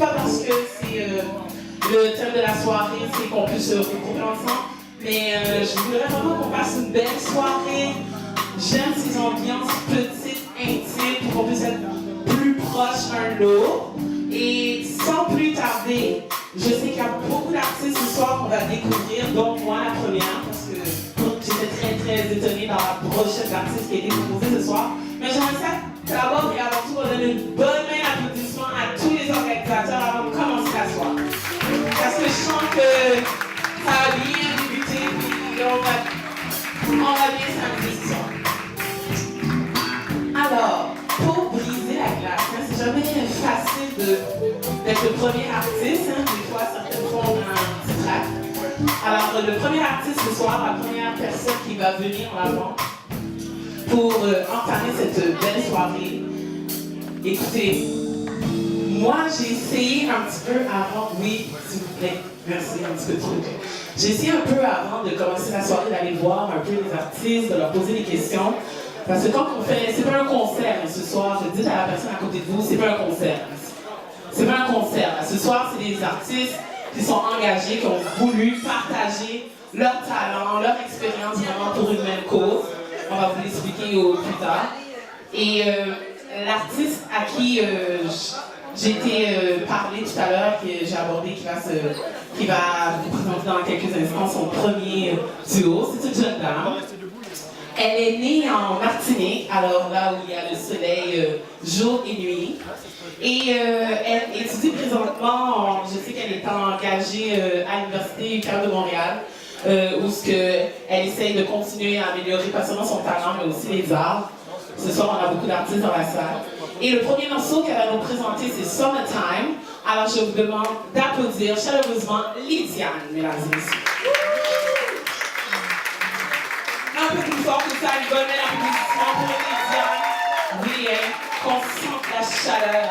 pas parce que c'est le thème de la soirée, c'est qu'on puisse se retrouver ensemble, mais je voudrais vraiment qu'on fasse une belle soirée. J'aime ces ambiances petites, intimes, pour qu'on puisse être plus proches l'un de l'autre. Et sans plus tarder, je sais qu'il y a beaucoup d'artistes ce soir qu'on va découvrir, dont moi la première, parce que j'étais très très étonnée dans la brochette d'artistes qui a été proposée ce soir. Mais j'aimerais ça d'abord et avant tout donner une bonne main d'applaudissement à tous les organisateurs avant de commencer la soirée. Parce que je sens que ça a bien débuté, puis on va bien s'amuser ce soir. Alors, pour briser la glace, c'est jamais facile d'être le premier artiste. Des fois, certaines fois, on a un petit trac. Alors, le premier artiste ce soir, la première personne qui va venir en avant pour entamer cette belle soirée. Écoutez, moi, j'ai essayé un petit peu avant, oui, s'il vous plaît, merci, un petit peu de truc. J'ai essayé un peu avant de commencer la soirée d'aller voir un peu les artistes, de leur poser des questions. Parce que quand on fait, c'est pas un concert ce soir, je dis à la personne à côté de vous, c'est pas un concert. C'est pas un concert. Ce soir, c'est des artistes qui sont engagés, qui ont voulu partager leur talent, leur expérience vraiment pour une même cause. On va vous l'expliquer plus tard. Et l'artiste à qui j'ai été parlé tout à l'heure, que j'ai abordé, qui va vous présenter dans quelques instants son premier duo, c'est une jeune dame. Elle est née en Martinique, alors là où il y a le soleil jour et nuit. Et elle étudie présentement, je sais qu'elle est engagée à l'Université UQAM de Montréal, où elle essaye de continuer à améliorer pas seulement son talent, mais aussi les arts. Ce soir, on a beaucoup d'artistes dans la salle. Et le premier morceau qu'elle va nous présenter, c'est Summertime. Alors je vous demande d'applaudir chaleureusement Lydiane, mesdames et messieurs. Un peu plus fort que ça, une bonne applaudissement pour Lydiane. Oui, qu'on sente la chaleur.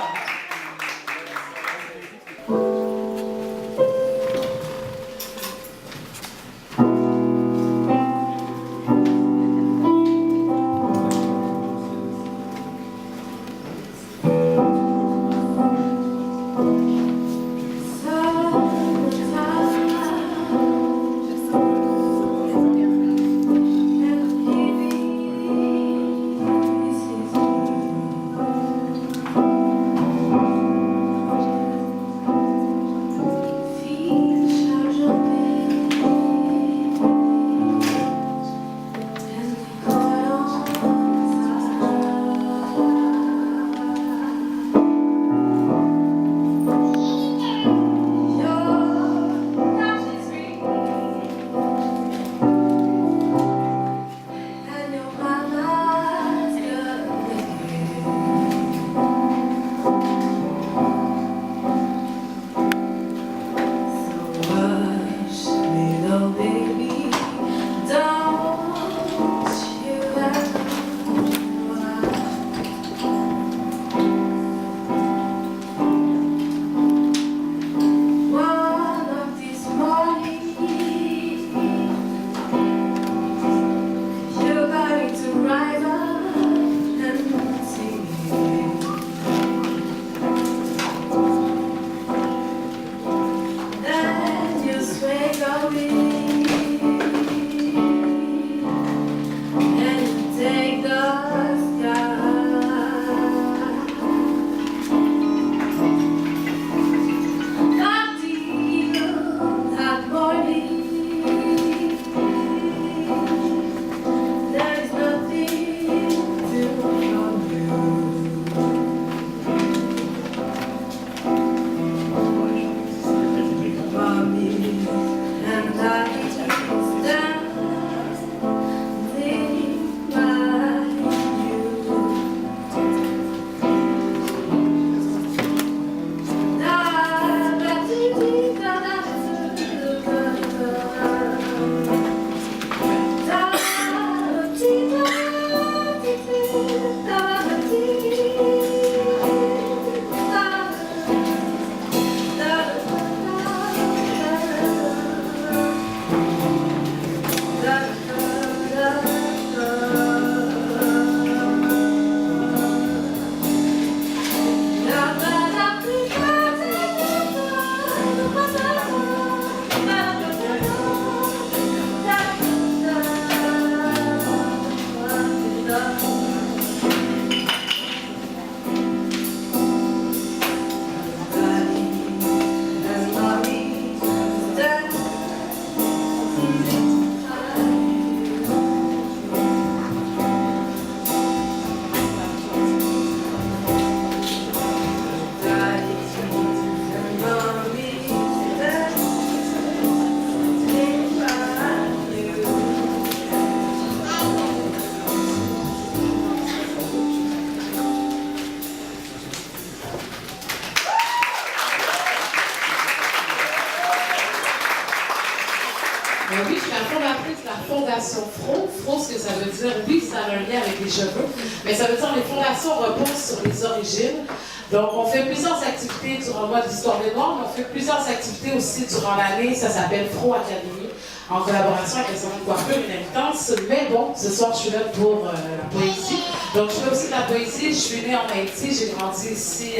Fondation Fro. Fro, ce que ça veut dire, oui, ça a un lien avec les cheveux, mais ça veut dire que les fondations reposent sur les origines. Donc, on fait plusieurs activités durant le mois de l'Histoire des Noirs, mais on fait plusieurs activités aussi durant l'année. Ça s'appelle Fro Academy, en collaboration avec le Salon de coiffure et l'invitance. Mais bon, ce soir, je suis là pour la poésie. Donc, je fais aussi de la poésie. Je suis née en Haïti, j'ai grandi ici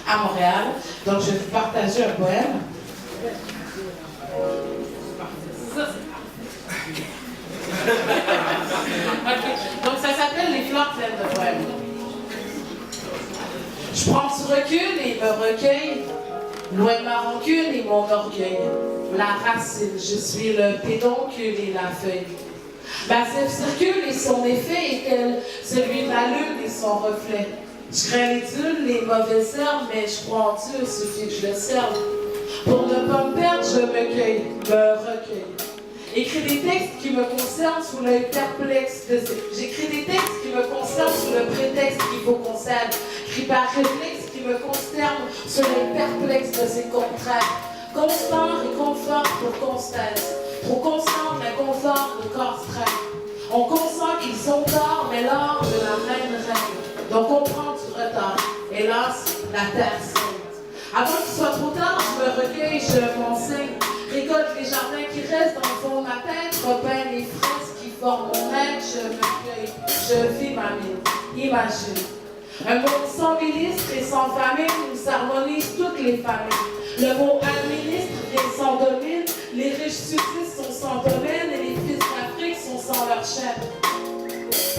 à Montréal. Donc, je vais vous partager un poème. Okay. Donc, ça s'appelle Les fleurs pleines de poèmes. Je prends du recul et me recueille, loin de ma rancune et mon orgueil. La racine, je suis le pédoncule et la feuille. Ma sève circule et son effet est tel celui de la lune et son reflet. Je crains les dulles, les mauvaises herbes, mais je crois en Dieu, suffit que je le serve. Pour ne pas me perdre, je me cueille, me recueille. Écris des textes qui me concernent sous l'œil perplexe de J'écris des textes qui me concernent sous le prétexte qu'il faut qu'on s'aide. Écris par réflexe qui me consterne sous l'œil perplexe de ces contraires. Constant réconfort pour constance. Trop constant réconfort de corps stress. On consent qu'ils ont tort, mais l'or de la reine règne. Donc on prend du retard. Hélas, la terre sainte. Avant qu'il soit trop tard, je me recueille, je m'enseigne. Récolte les jardins qui restent dans le fond de ma tête, repeins les fraises qui forment mon être, je me cueille, je vis ma mine, imagine. Un monde sans ministre et sans famine nous s'harmonise toutes les familles. Le mot administre vient sans domine, les riches subsistent sont sans domaine et les fils d'Afrique sont sans leur chef.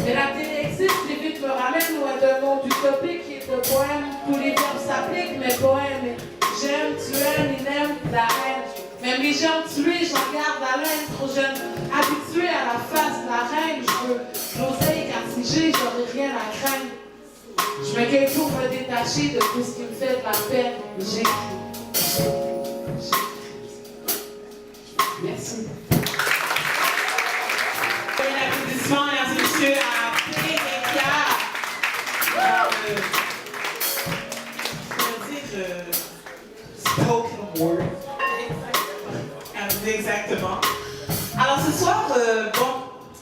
Mais la télé existe, les buts me ramènent loin d'un monde utopique qui est de poème. Tous les verbes s'appliquent, mes poèmes. J'aime, tu aimes, il aime, la haine. Même les gens tués, j'en garde la laine, trop jeune, habitué à la face de la reine. Je veux l'oseille car si j'ai, j'aurais rien à craindre. Je me cueille pour me détacher de tout ce qui me fait de la peine. J'écris. Merci. Un applaudissement, mesdames et messieurs, à Péréka. Je veux dire, spoken word. Exactement. Alors ce soir, bon,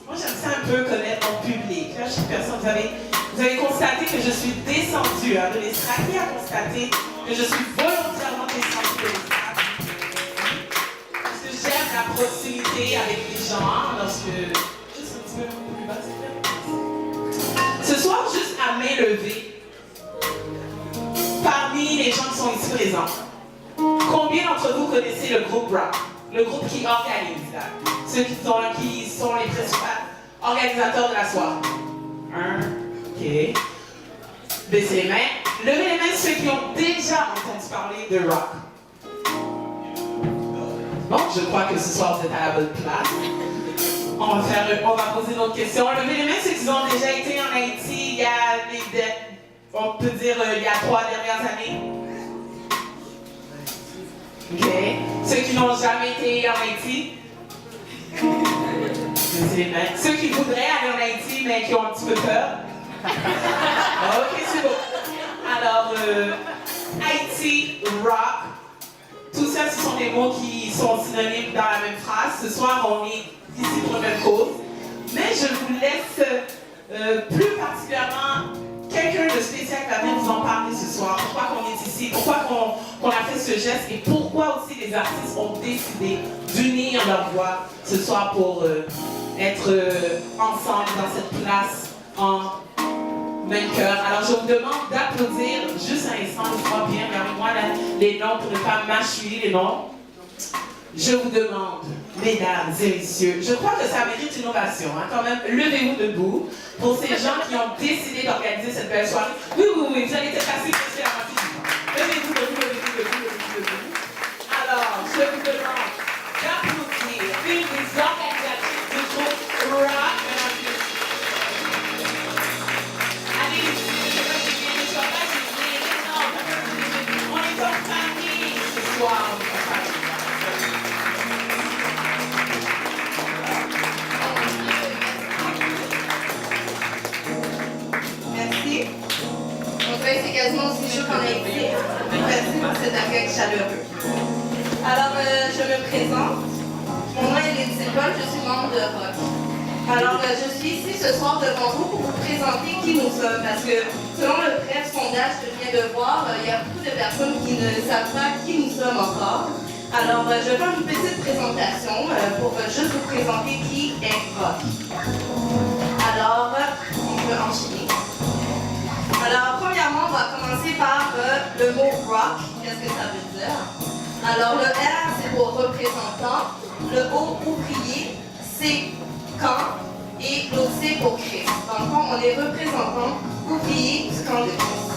moi j'aime ça un peu connaître mon public. Là, je suis personne, vous avez constaté que je suis descendue de l'estrade. Qui a constaté que je suis volontairement descendue de l'estrade? Parce que j'aime la proximité avec les gens, lorsque... Juste un petit peu plus bas, s'il vous plaît. Ce soir, juste à main levée, parmi les gens qui sont ici présents, combien d'entre vous connaissez le groupe ROC? Le groupe qui organise, là. Ceux qui sont les principaux organisateurs de la soirée. OK. Baissez les mains. Levez les mains ceux qui ont déjà entendu parler de ROC. Bon, je crois que ce soir vous êtes à la bonne place. On va poser d'autres questions. Levez les mains ceux qui ont déjà été en Haïti il y a on peut dire il y a 3 dernières années. OK. Ceux qui n'ont jamais été en Haïti. Ceux qui voudraient aller en Haïti, mais qui ont un petit peu peur. OK, c'est beau. Alors, Haïti, ROC, tout ça, ce sont des mots qui sont synonymes dans la même phrase. Ce soir, on est ici pour la même cause. Mais je vous laisse plus particulièrement quelqu'un de spécial qui va venir vous en parler ce soir. Pourquoi qu'on est ici, pourquoi qu'on a fait ce geste et pourquoi aussi les artistes ont décidé d'unir leur voix ce soir pour être ensemble dans cette place en même cœur. Alors je vous demande d'applaudir juste un instant, je crois bien, regardez-moi les noms pour ne pas mâchouiller les noms. Je vous demande, mesdames et messieurs, je crois que ça mérite une ovation, hein, quand même, levez-vous debout pour ces gens qui ont décidé d'organiser cette belle soirée. Oui, oui, oui, vous allez être assis à la moitié du temps. Levez-vous debout. Alors, je vous demande d'applaudir une des organisatrices du groupe ROC. Allez, je sais pas si bien ne soit pas, on est en famille ce soir, on est en famille. Merci. Donc c'est quasiment aussi chaud qu'en Haïti. Merci pour cet accueil chaleureux. Alors, je me présente. Mon nom est Lydie Paul, je suis membre de ROC. Alors, je suis ici ce soir devant vous pour vous présenter qui nous sommes, parce que selon le bref sondage que je viens de voir, il y a beaucoup de personnes qui ne savent pas qui nous sommes encore. Alors, je vais faire une petite présentation pour juste vous présenter qui est Rock. Alors, on peut enchaîner. Alors, premièrement, on va commencer par le mot rock. Qu'est-ce que ça veut dire? Alors, le R, c'est pour représentant. Le O, ouvrier, C, camp. Et l'autre C pour Christ. Dans le fond, on est représentant ouvrier du camp de Christ.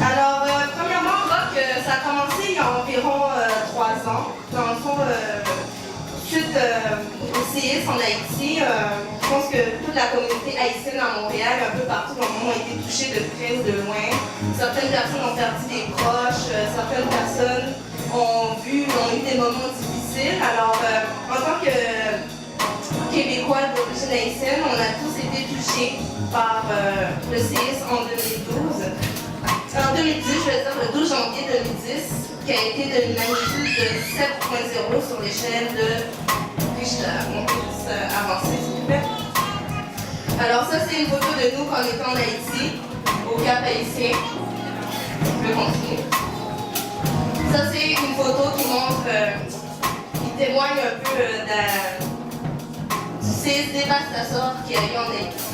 Alors, premièrement, Rock, ça a commencé il y a environ 3 ans. Dans le fond, suite au séisme en Haïti, je pense que toute la communauté haïtienne à Montréal, un peu partout dans le monde, a été touchée de près ou de loin. Certaines personnes ont perdu des proches, certaines personnes ont eu des moments difficiles. Alors, en tant que Québécois d'origine haïtienne, on a tous été touchés par le séisme en 2012. En 2010, je veux dire le 12 janvier 2010, qui a été de magnitude de 7.0 sur l'échelle de Richter. On peut avancer, s'il vous plaît. Alors ça, c'est une photo de nous quand on était en Haïti, au Cap Haïtien. Je vais continuer. Ça, c'est une photo qui montre, qui témoigne un peu du séisme dévastateur qu'il y a eu en Haïti.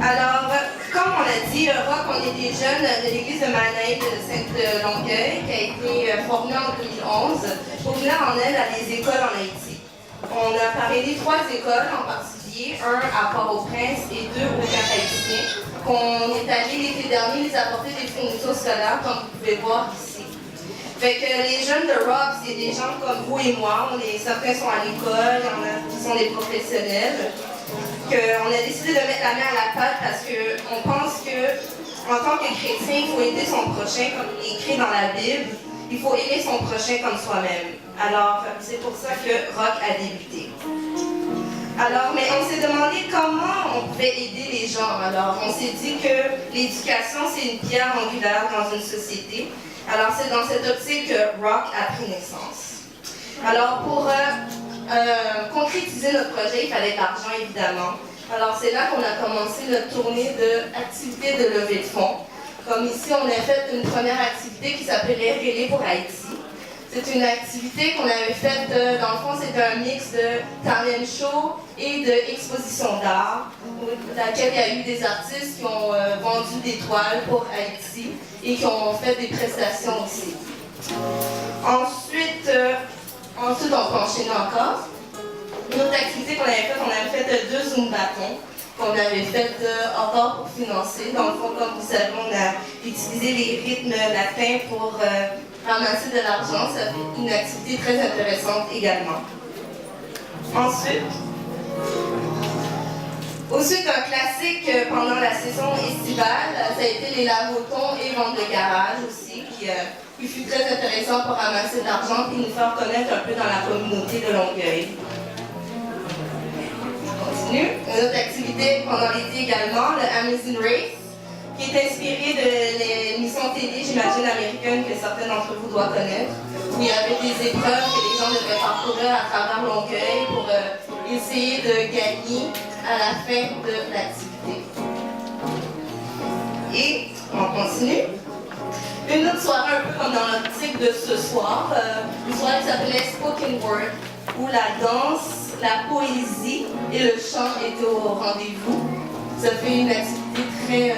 Alors, comme on l'a dit, Rock, on est des jeunes de l'église de Manaï de Sainte-Longueuil, qui a été formée en 2011 pour venir en aide à des écoles en Haïti. On a parrainé 3 écoles en particulier, 1 à Port-au-Prince et 2 au Cap Haïtien, qu'on est allé l'été dernier les apporter des fournitures scolaires, comme vous pouvez voir ici. Fait que les jeunes de Rock, c'est des gens comme vous et moi, certains sont à l'école, il y en a qui sont des professionnels. On a décidé de mettre la main à la pâte parce qu'on pense qu'en tant que chrétien, il faut aider son prochain comme il est écrit dans la Bible. Il faut aimer son prochain comme soi-même. Alors, c'est pour ça que Rock a débuté. Alors, mais on s'est demandé comment on pouvait aider les gens. Alors, on s'est dit que l'éducation, c'est une pierre angulaire dans une société. Alors, c'est dans cette optique que Rock a pris naissance. Alors, pour concrétiser notre projet, il fallait de l'argent, évidemment. Alors, c'est là qu'on a commencé notre tournée d'activités de levée de fonds. Comme ici, on a fait une première activité qui s'appelait Relais pour Haïti. C'est une activité qu'on avait faite, dans le fond, c'était un mix de talent show et d'exposition d'art, dans laquelle il y a eu des artistes qui ont vendu des toiles pour Haïti et qui ont fait des prestations aussi. Ensuite, on peut enchaîner encore. Une autre activité qu'on avait faite, on avait fait 2 Zumbatons qu'on avait fait encore pour financer. Dans le fond, comme vous savez, on a utilisé les rythmes latins pour ramasser de l'argent. Ça fait une activité très intéressante également. Ensuite, un classique pendant la saison estivale, ça a été les lavotons et ventes de garage aussi, qui fut très intéressant pour ramasser de l'argent et nous faire connaître un peu dans la communauté de Longueuil. Une autre activité pendant l'été également, le Amazing Race, qui est inspiré de l'émission télé, j'imagine, américaine que certains d'entre vous doivent connaître, où il y avait des épreuves que les gens devaient parcourir à travers Longueuil pour essayer de gagner à la fin de l'activité. Et on continue. Une autre soirée un peu comme dans l'optique de ce soir, une soirée qui s'appelait Spoken Word, où la danse, la poésie et le chant étaient au rendez-vous. Ça fait une activité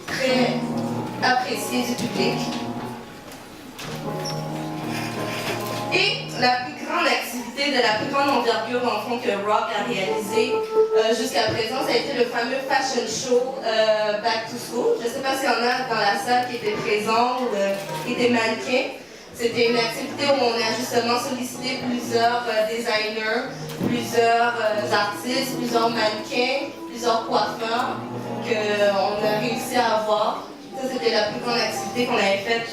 très appréciée du public. Et la plus grande activité de la plus grande envergure dans le fond que Rock a réalisé jusqu'à présent, ça a été le fameux fashion show Back to School. Je ne sais pas s'il y en a dans la salle qui étaient présents ou qui étaient mannequins. C'était une activité où on a justement sollicité plusieurs designers, plusieurs artistes, plusieurs mannequins, plusieurs coiffeurs qu'on a réussi à avoir. Ça, c'était la plus grande activité qu'on avait faite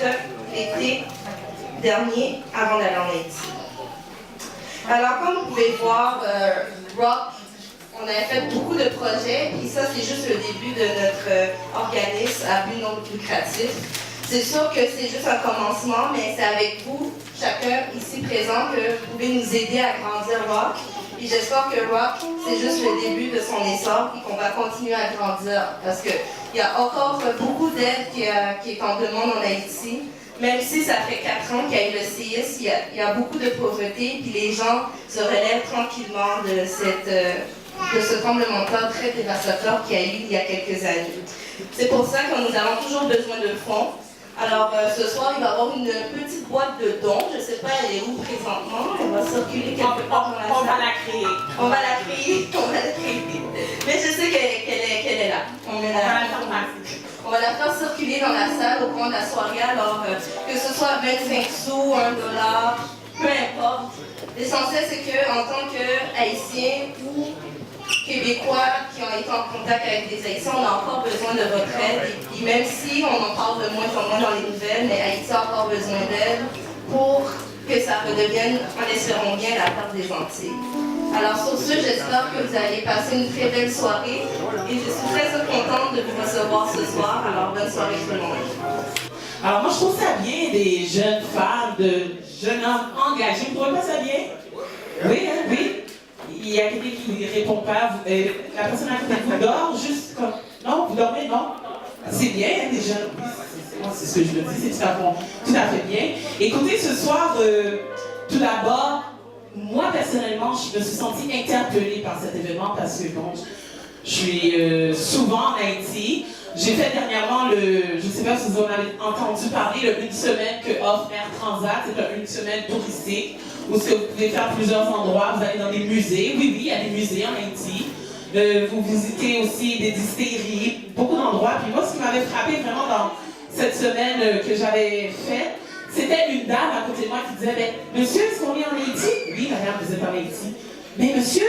l'été dernier avant d'aller en Haïti. Alors, comme vous pouvez voir, Rock, on avait fait beaucoup de projets, et ça, c'est juste le début de notre organisme à but non lucratif. C'est sûr que c'est juste un commencement, mais c'est avec vous, chacun ici présent, que vous pouvez nous aider à grandir Rock Et j'espère que Rock, c'est juste le début de son essor et qu'on va continuer à grandir. Parce qu'il y a encore beaucoup d'aide qui est en demande en Haïti. Même si ça fait 4 ans qu'il y a eu le séisme, il y a beaucoup de pauvreté, puis les gens se relèvent tranquillement de ce tremblement de terre très dévastateur qu'il y a eu il y a quelques années. C'est pour ça que nous avons toujours besoin de fonds. Alors ce soir, il va y avoir une petite boîte de dons. Je ne sais pas, elle est où présentement. Elle va circuler quelque part dans la salle. On va la créer. On va la créer, on va la créer. Mais je sais qu'elle est là. On va la faire circuler dans la salle au cours de la soirée. Alors que ce soit 25 sous, 1 dollar, peu importe. L'essentiel, c'est qu'en tant qu'Haïtien ou Québécois qui ont été en contact avec des Haïtiens, on a encore besoin de votre aide. Et même si on en parle de moins en moins dans les nouvelles, mais Haïti a encore besoin d'aide pour que ça redevienne, en espérant bien, la part des Antilles. Alors sur ce, j'espère que vous allez passer une très belle soirée et je suis très contente de vous recevoir ce soir. Alors bonne soirée tout le monde. Alors moi je trouve ça bien des jeunes femmes, de jeunes hommes engagés. Vous trouvez pas ça bien? Oui, hein, oui. Il y a quelqu'un qui ne répond pas. La personne à côté de vous dort juste comme... Non, vous dormez, non? C'est bien, hein, des jeunes. C'est ce que je me dis, c'est tout à fait bien. Écoutez, ce soir, tout d'abord, moi personnellement, je me suis sentie interpellée par cet événement parce que bon, je suis souvent en Haïti. J'ai fait dernièrement je ne sais pas si vous en avez entendu parler, une semaine que offre Air Transat, c'est une semaine touristique où vous pouvez faire plusieurs endroits, vous allez dans des musées, oui, il y a des musées en Haïti, vous visitez aussi des distilleries, beaucoup d'endroits. Puis moi, ce qui m'avait frappé vraiment dans cette semaine que j'avais faite, c'était une dame à côté de moi qui disait « Monsieur, est-ce qu'on est en Haïti? » Oui, madame, vous êtes en Haïti. « Mais monsieur,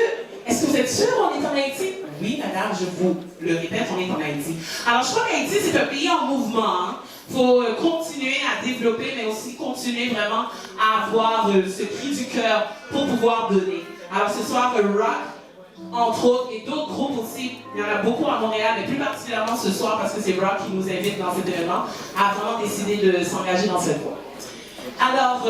est-ce que vous êtes sûr qu'on est en Haïti? » Oui, madame, je vous le répète, on est en Haïti. Alors, je crois qu'Haïti, c'est un pays en mouvement. Il faut continuer à développer, mais aussi continuer vraiment à avoir ce cri du cœur pour pouvoir donner. Alors, ce soir, Rock, entre autres, et d'autres groupes aussi, il y en a beaucoup à Montréal, mais plus particulièrement ce soir, parce que c'est Rock qui nous invite dans cet événement, à vraiment décider de s'engager dans cette voie. Alors,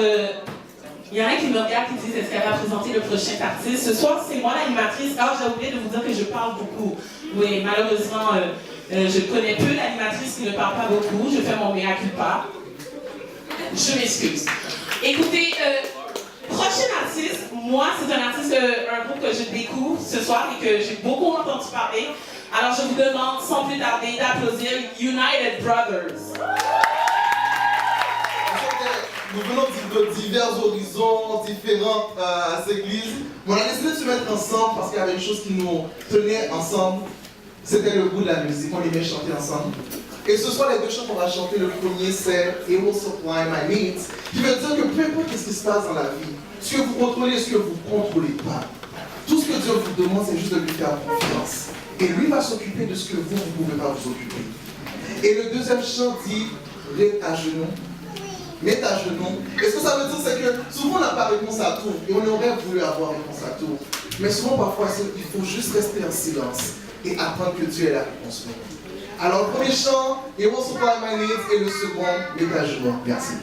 il y en a qui me regardent qui disent est-ce qu'elle va présenter le prochain artiste. Ce soir, c'est moi l'animatrice. Alors, j'ai oublié de vous dire que je parle beaucoup. Oui, malheureusement, je connais peu l'animatrice qui ne parle pas beaucoup. Je fais mon mea culpa. Je m'excuse. Écoutez, prochain artiste, moi, c'est un artiste, un groupe que je découvre ce soir et que j'ai beaucoup entendu parler. Alors, je vous demande sans plus tarder d'applaudir United Brothers. Nous venons de divers horizons, différentes églises. Mais on a décidé de se mettre ensemble parce qu'il y avait une chose qui nous tenait ensemble. C'était le goût de la musique. On aimait chanter ensemble. Et ce soir, les deux chants qu'on va chanter, le premier c'est It Will Supply My Needs, qui veut dire que peu importe ce qui se passe dans la vie, ce que vous contrôlez, ce que vous ne contrôlez pas, tout ce que Dieu vous demande, c'est juste de lui faire confiance. Et lui va s'occuper de ce que vous ne pouvez pas vous occuper. Et le deuxième chant dit Mets à genoux. Mets à genoux. Et ce que ça veut dire, c'est que souvent on n'a pas réponse à tout. Et on aurait voulu avoir réponse à tout. Mais souvent, parfois, il faut juste rester en silence et attendre que Dieu ait la réponse. Alors, le premier chant, It Will Supply My Needs, et le second, Mets à genoux. Merci.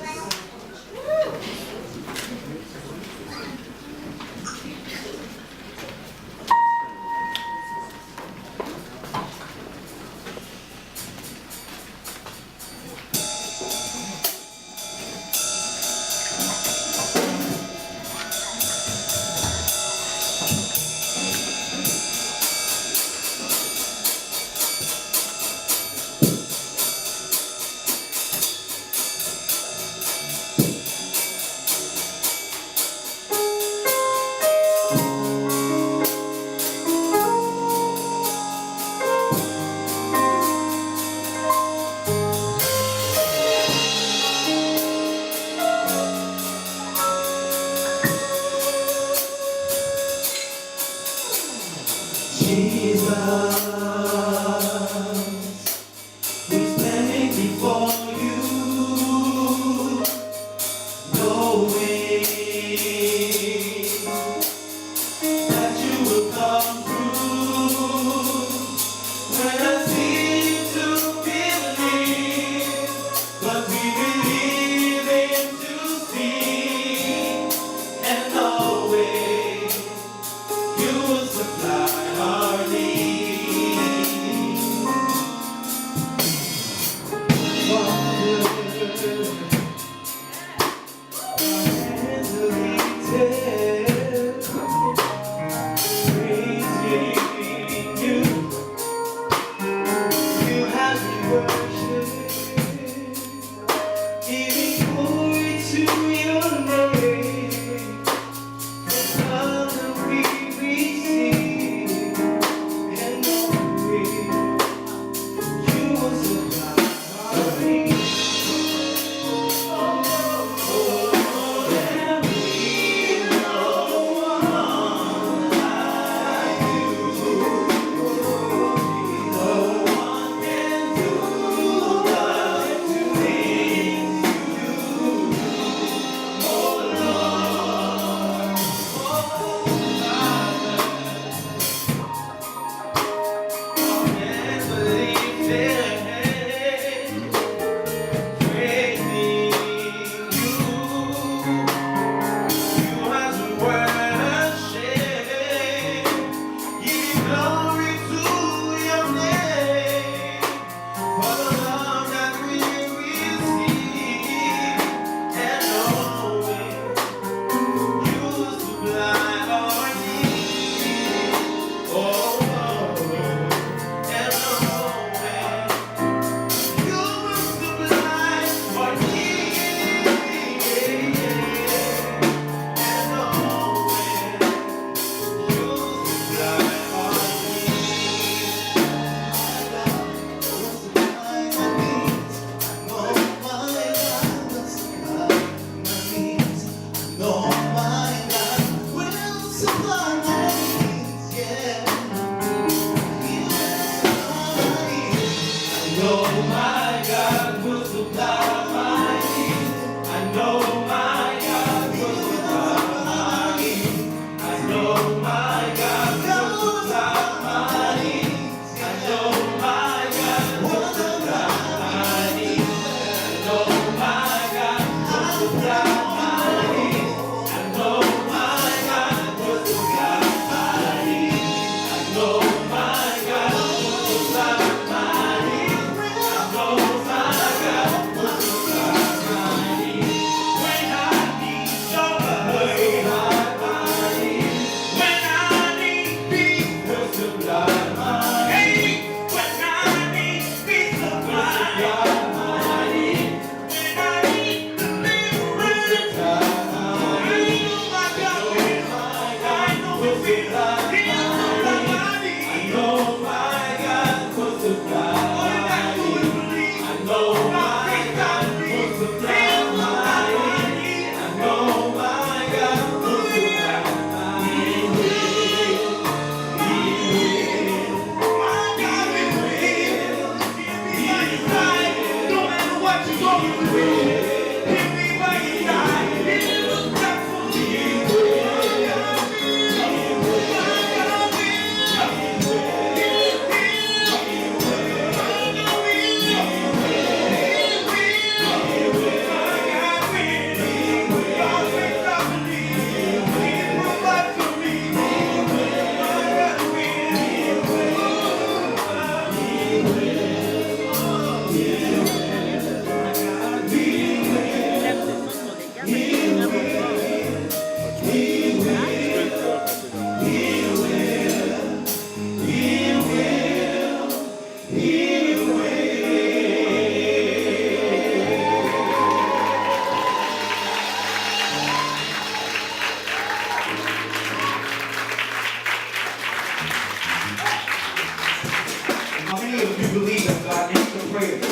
How many of you believe that God answers prayers?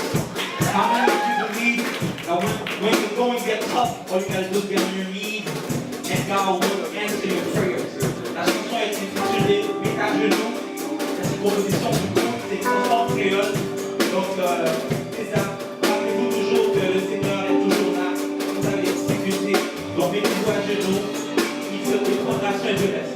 How many of you believe that when the going gets tough, all you gotta do is get on your knees and God will answer your prayers? La chanson est intitulée Mets à genoux. C'est une composition du groupe, c'est une chanson créole. Donc, c'est ça. Rappelez-vous toujours que le Seigneur est toujours là. Vous avez des difficultés. Donc, mettez-vous à genoux. Il prendra soin de reste.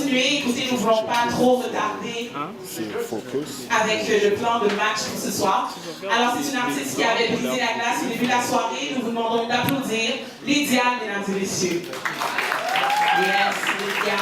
continuer. Écoutez, nous ne voulons pas trop retarder avec le plan de match pour ce soir. Alors, c'est une artiste qui avait brisé la glace au début de la soirée. Nous vous demandons d'applaudir Lydia, mesdames et messieurs. Yes, Lydia.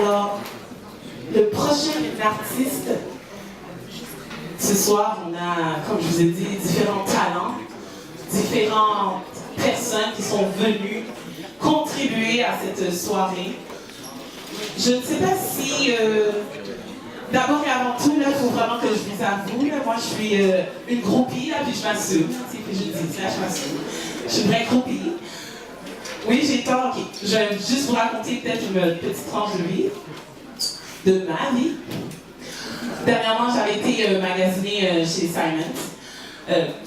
Alors, le prochain artiste, ce soir, on a, comme je vous ai dit, différents talents, différentes personnes qui sont venues contribuer à cette soirée. Je ne sais pas si, d'abord et avant tout, il faut vraiment que je vous avoue, là, moi je suis une groupie, là, puis je m'assume, c'est que je dis ça, je m'assume. Je suis une vraie groupie. Oui, j'ai tort, ok. Je vais juste vous raconter peut-être une petite tranche de vie, de ma vie. Dernièrement, j'avais été magasinée chez Simons.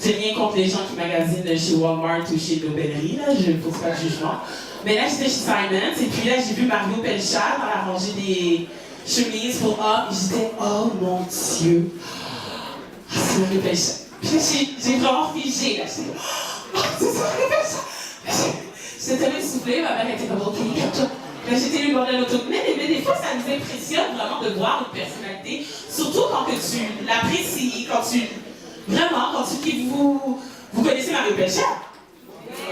J'ai rien contre les gens qui magasinent chez Walmart ou chez l'Aubainerie, là, je ne pose pas de jugement. Mais là, j'étais chez Simons et puis là, j'ai vu Mario Pelchat dans la rangée des chemises pour hommes et j'étais, oh mon Dieu, c'est Mario Pelchat. Puis là, j'ai vraiment figé, là, j'étais, oh, c'est Mario Pelchat. J'étais tellement essoufflée, ma mère était comme, ok, comme là, j'étais lui bordel auto. Mais des fois, ça nous impressionne vraiment de voir une personnalité, surtout quand que tu l'apprécies, quand tu. Vraiment, quand tu. Vous connaissez Mario Pelchat?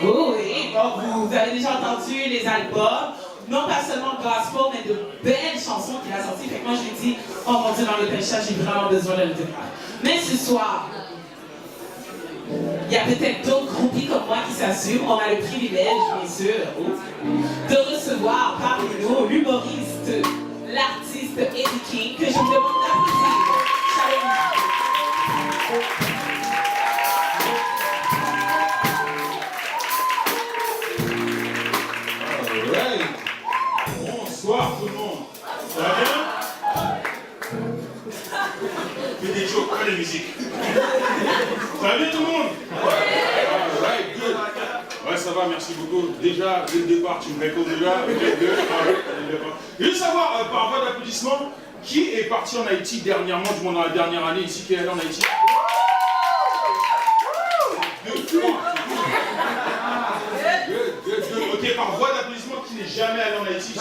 Oui, bon, vous avez déjà entendu les albums, non pas seulement gospel, mais de belles chansons qu'il a sorties. Fait que moi, je lui ai dit, oh mon Dieu, Mario Pelchat, j'ai vraiment besoin de le découvrir. Mais ce soir, il y a peut-être d'autres groupies comme moi qui s'assurent. On a le privilège, bien sûr, de recevoir parmi nous l'humoriste, l'artiste Eddie King, que je vous demande d'applaudir. Alright. Bonsoir tout le monde. Ça va bien? Fais des jokes, pas de musique. Ça va bien tout le monde? Alright, good. Ouais, ça va, merci beaucoup. Déjà, dès le départ, tu me réponds déjà. Je veux savoir, par voie d'applaudissement, qui est parti en Haïti dernièrement, du moins dans la dernière année ici, qui est allé en Haïti? Ok, par voie d'applaudissement, qui n'est jamais allé en Haïti?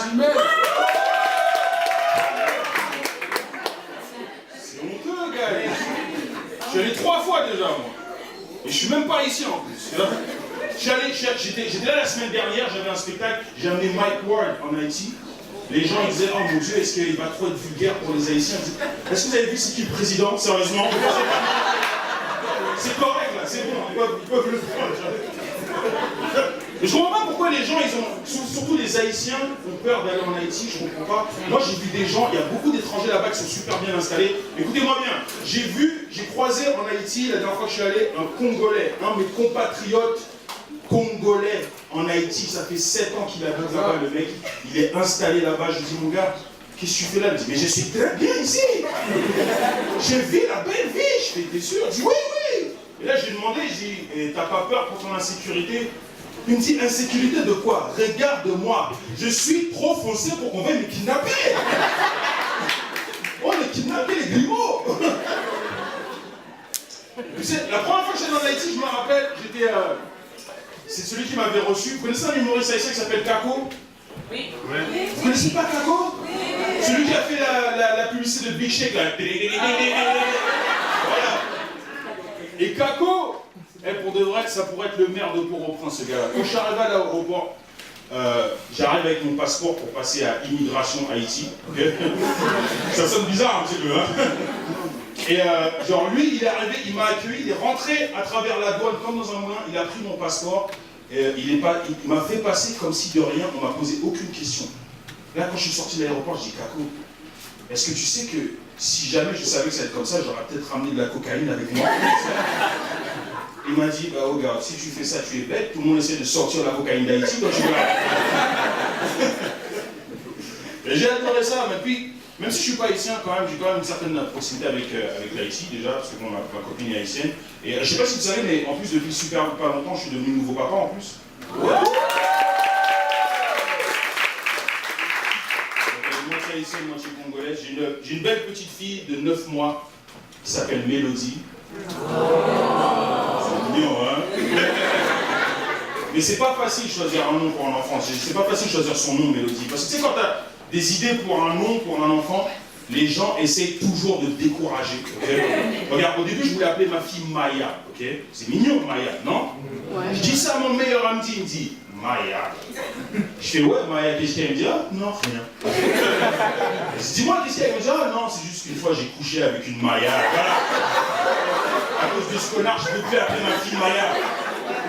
C'est honteux, gars. Je suis allé 3 fois déjà, moi. Et je suis même pas ici en plus. J'étais là la semaine dernière, j'avais un spectacle, j'ai amené Mike Ward en Haïti. Les gens ils disaient, oh mon Dieu, est-ce qu'il va trop être vulgaire pour les Haïtiens? Est-ce que vous avez vu c'est qui le président, sérieusement? C'est correct là, c'est bon, ils peuvent le faire. Je comprends pas pourquoi les gens, surtout les Haïtiens, ont peur d'aller en Haïti, je comprends pas. Moi j'ai vu des gens, il y a beaucoup d'étrangers là-bas qui sont super bien installés. Écoutez-moi bien, j'ai croisé en Haïti, la dernière fois que je suis allé, un Congolais, un de mes compatriotes congolais en Haïti, ça fait 7 ans qu'il habite là-bas, le mec, il est installé là-bas, je lui dis, mon gars, qu'est-ce que tu fais là? Il me dit, mais je suis très bien ici. Je vis la belle vie. Je fais, t'es sûr? Je dis, oui, oui. Et là, je lui ai demandé, je dis, t'as pas peur pour ton insécurité? Il me dit, insécurité de quoi? Regarde-moi, je suis trop foncé pour qu'on veuille me kidnapper. On a kidnappé les Grimaud. Tu sais, la première fois que j'étais en Haïti, je me rappelle, j'étais... c'est celui qui m'avait reçu. Vous connaissez un humoriste haïtien qui s'appelle Kako? Oui. Vous connaissez pas Kako? Oui. Celui qui a fait la publicité de Big Shake, là. Voilà. Et Kako, pour de vrai, ça pourrait être le maire de Port-au-Prince, ce gars-là. Quand je suis arrivé à l'aéroport, j'arrive avec mon passeport pour passer à Immigration Haïti. Okay. Ça sonne bizarre un petit peu, hein. Et genre lui, il est arrivé, il m'a accueilli, il est rentré à travers la douane comme dans un moulin, il a pris mon passeport, il m'a fait passer comme si de rien, on m'a posé aucune question. Là, quand je suis sorti de l'aéroport, je dis, Kako, est-ce que tu sais que si jamais je savais que ça allait être comme ça, j'aurais peut-être ramené de la cocaïne avec moi? Il m'a dit, bah regarde, si tu fais ça, tu es bête, tout le monde essaie de sortir la cocaïne d'Haïti, toi tu vas... Et j'ai adoré ça, mais puis, même si je ne suis pas haïtien, quand même, j'ai quand même une certaine proximité avec l'Haïti déjà, parce que bon, ma copine est haïtienne. Et je ne sais pas si vous savez, mais en plus, depuis super pas longtemps, je suis devenu nouveau papa en plus. Ouais. Moitié haïtienne, moitié congolaise. J'ai une belle petite fille de 9 mois qui s'appelle Mélodie. C'est mignon, hein? Mais c'est pas facile de choisir un nom pour un enfant. C'est pas facile de choisir son nom, Mélodie. Parce que tu sais, quand tu as des idées pour un nom, pour un enfant, les gens essayent toujours de décourager. Okay? Regarde, au début, je voulais appeler ma fille Maya. Okay? C'est mignon, Maya, non? Ouais. Je dis ça à mon meilleur ami, il me dit Maya. Je fais ouais, Maya, qu'est-ce qu'elle me dit? Ah, non, rien. Je dis, moi, qu'est-ce qu'elle me dit? Ah, non, c'est juste qu'une fois, j'ai couché avec une Maya. Voilà. À cause de ce connard, je ne peux plus appeler ma fille Maya.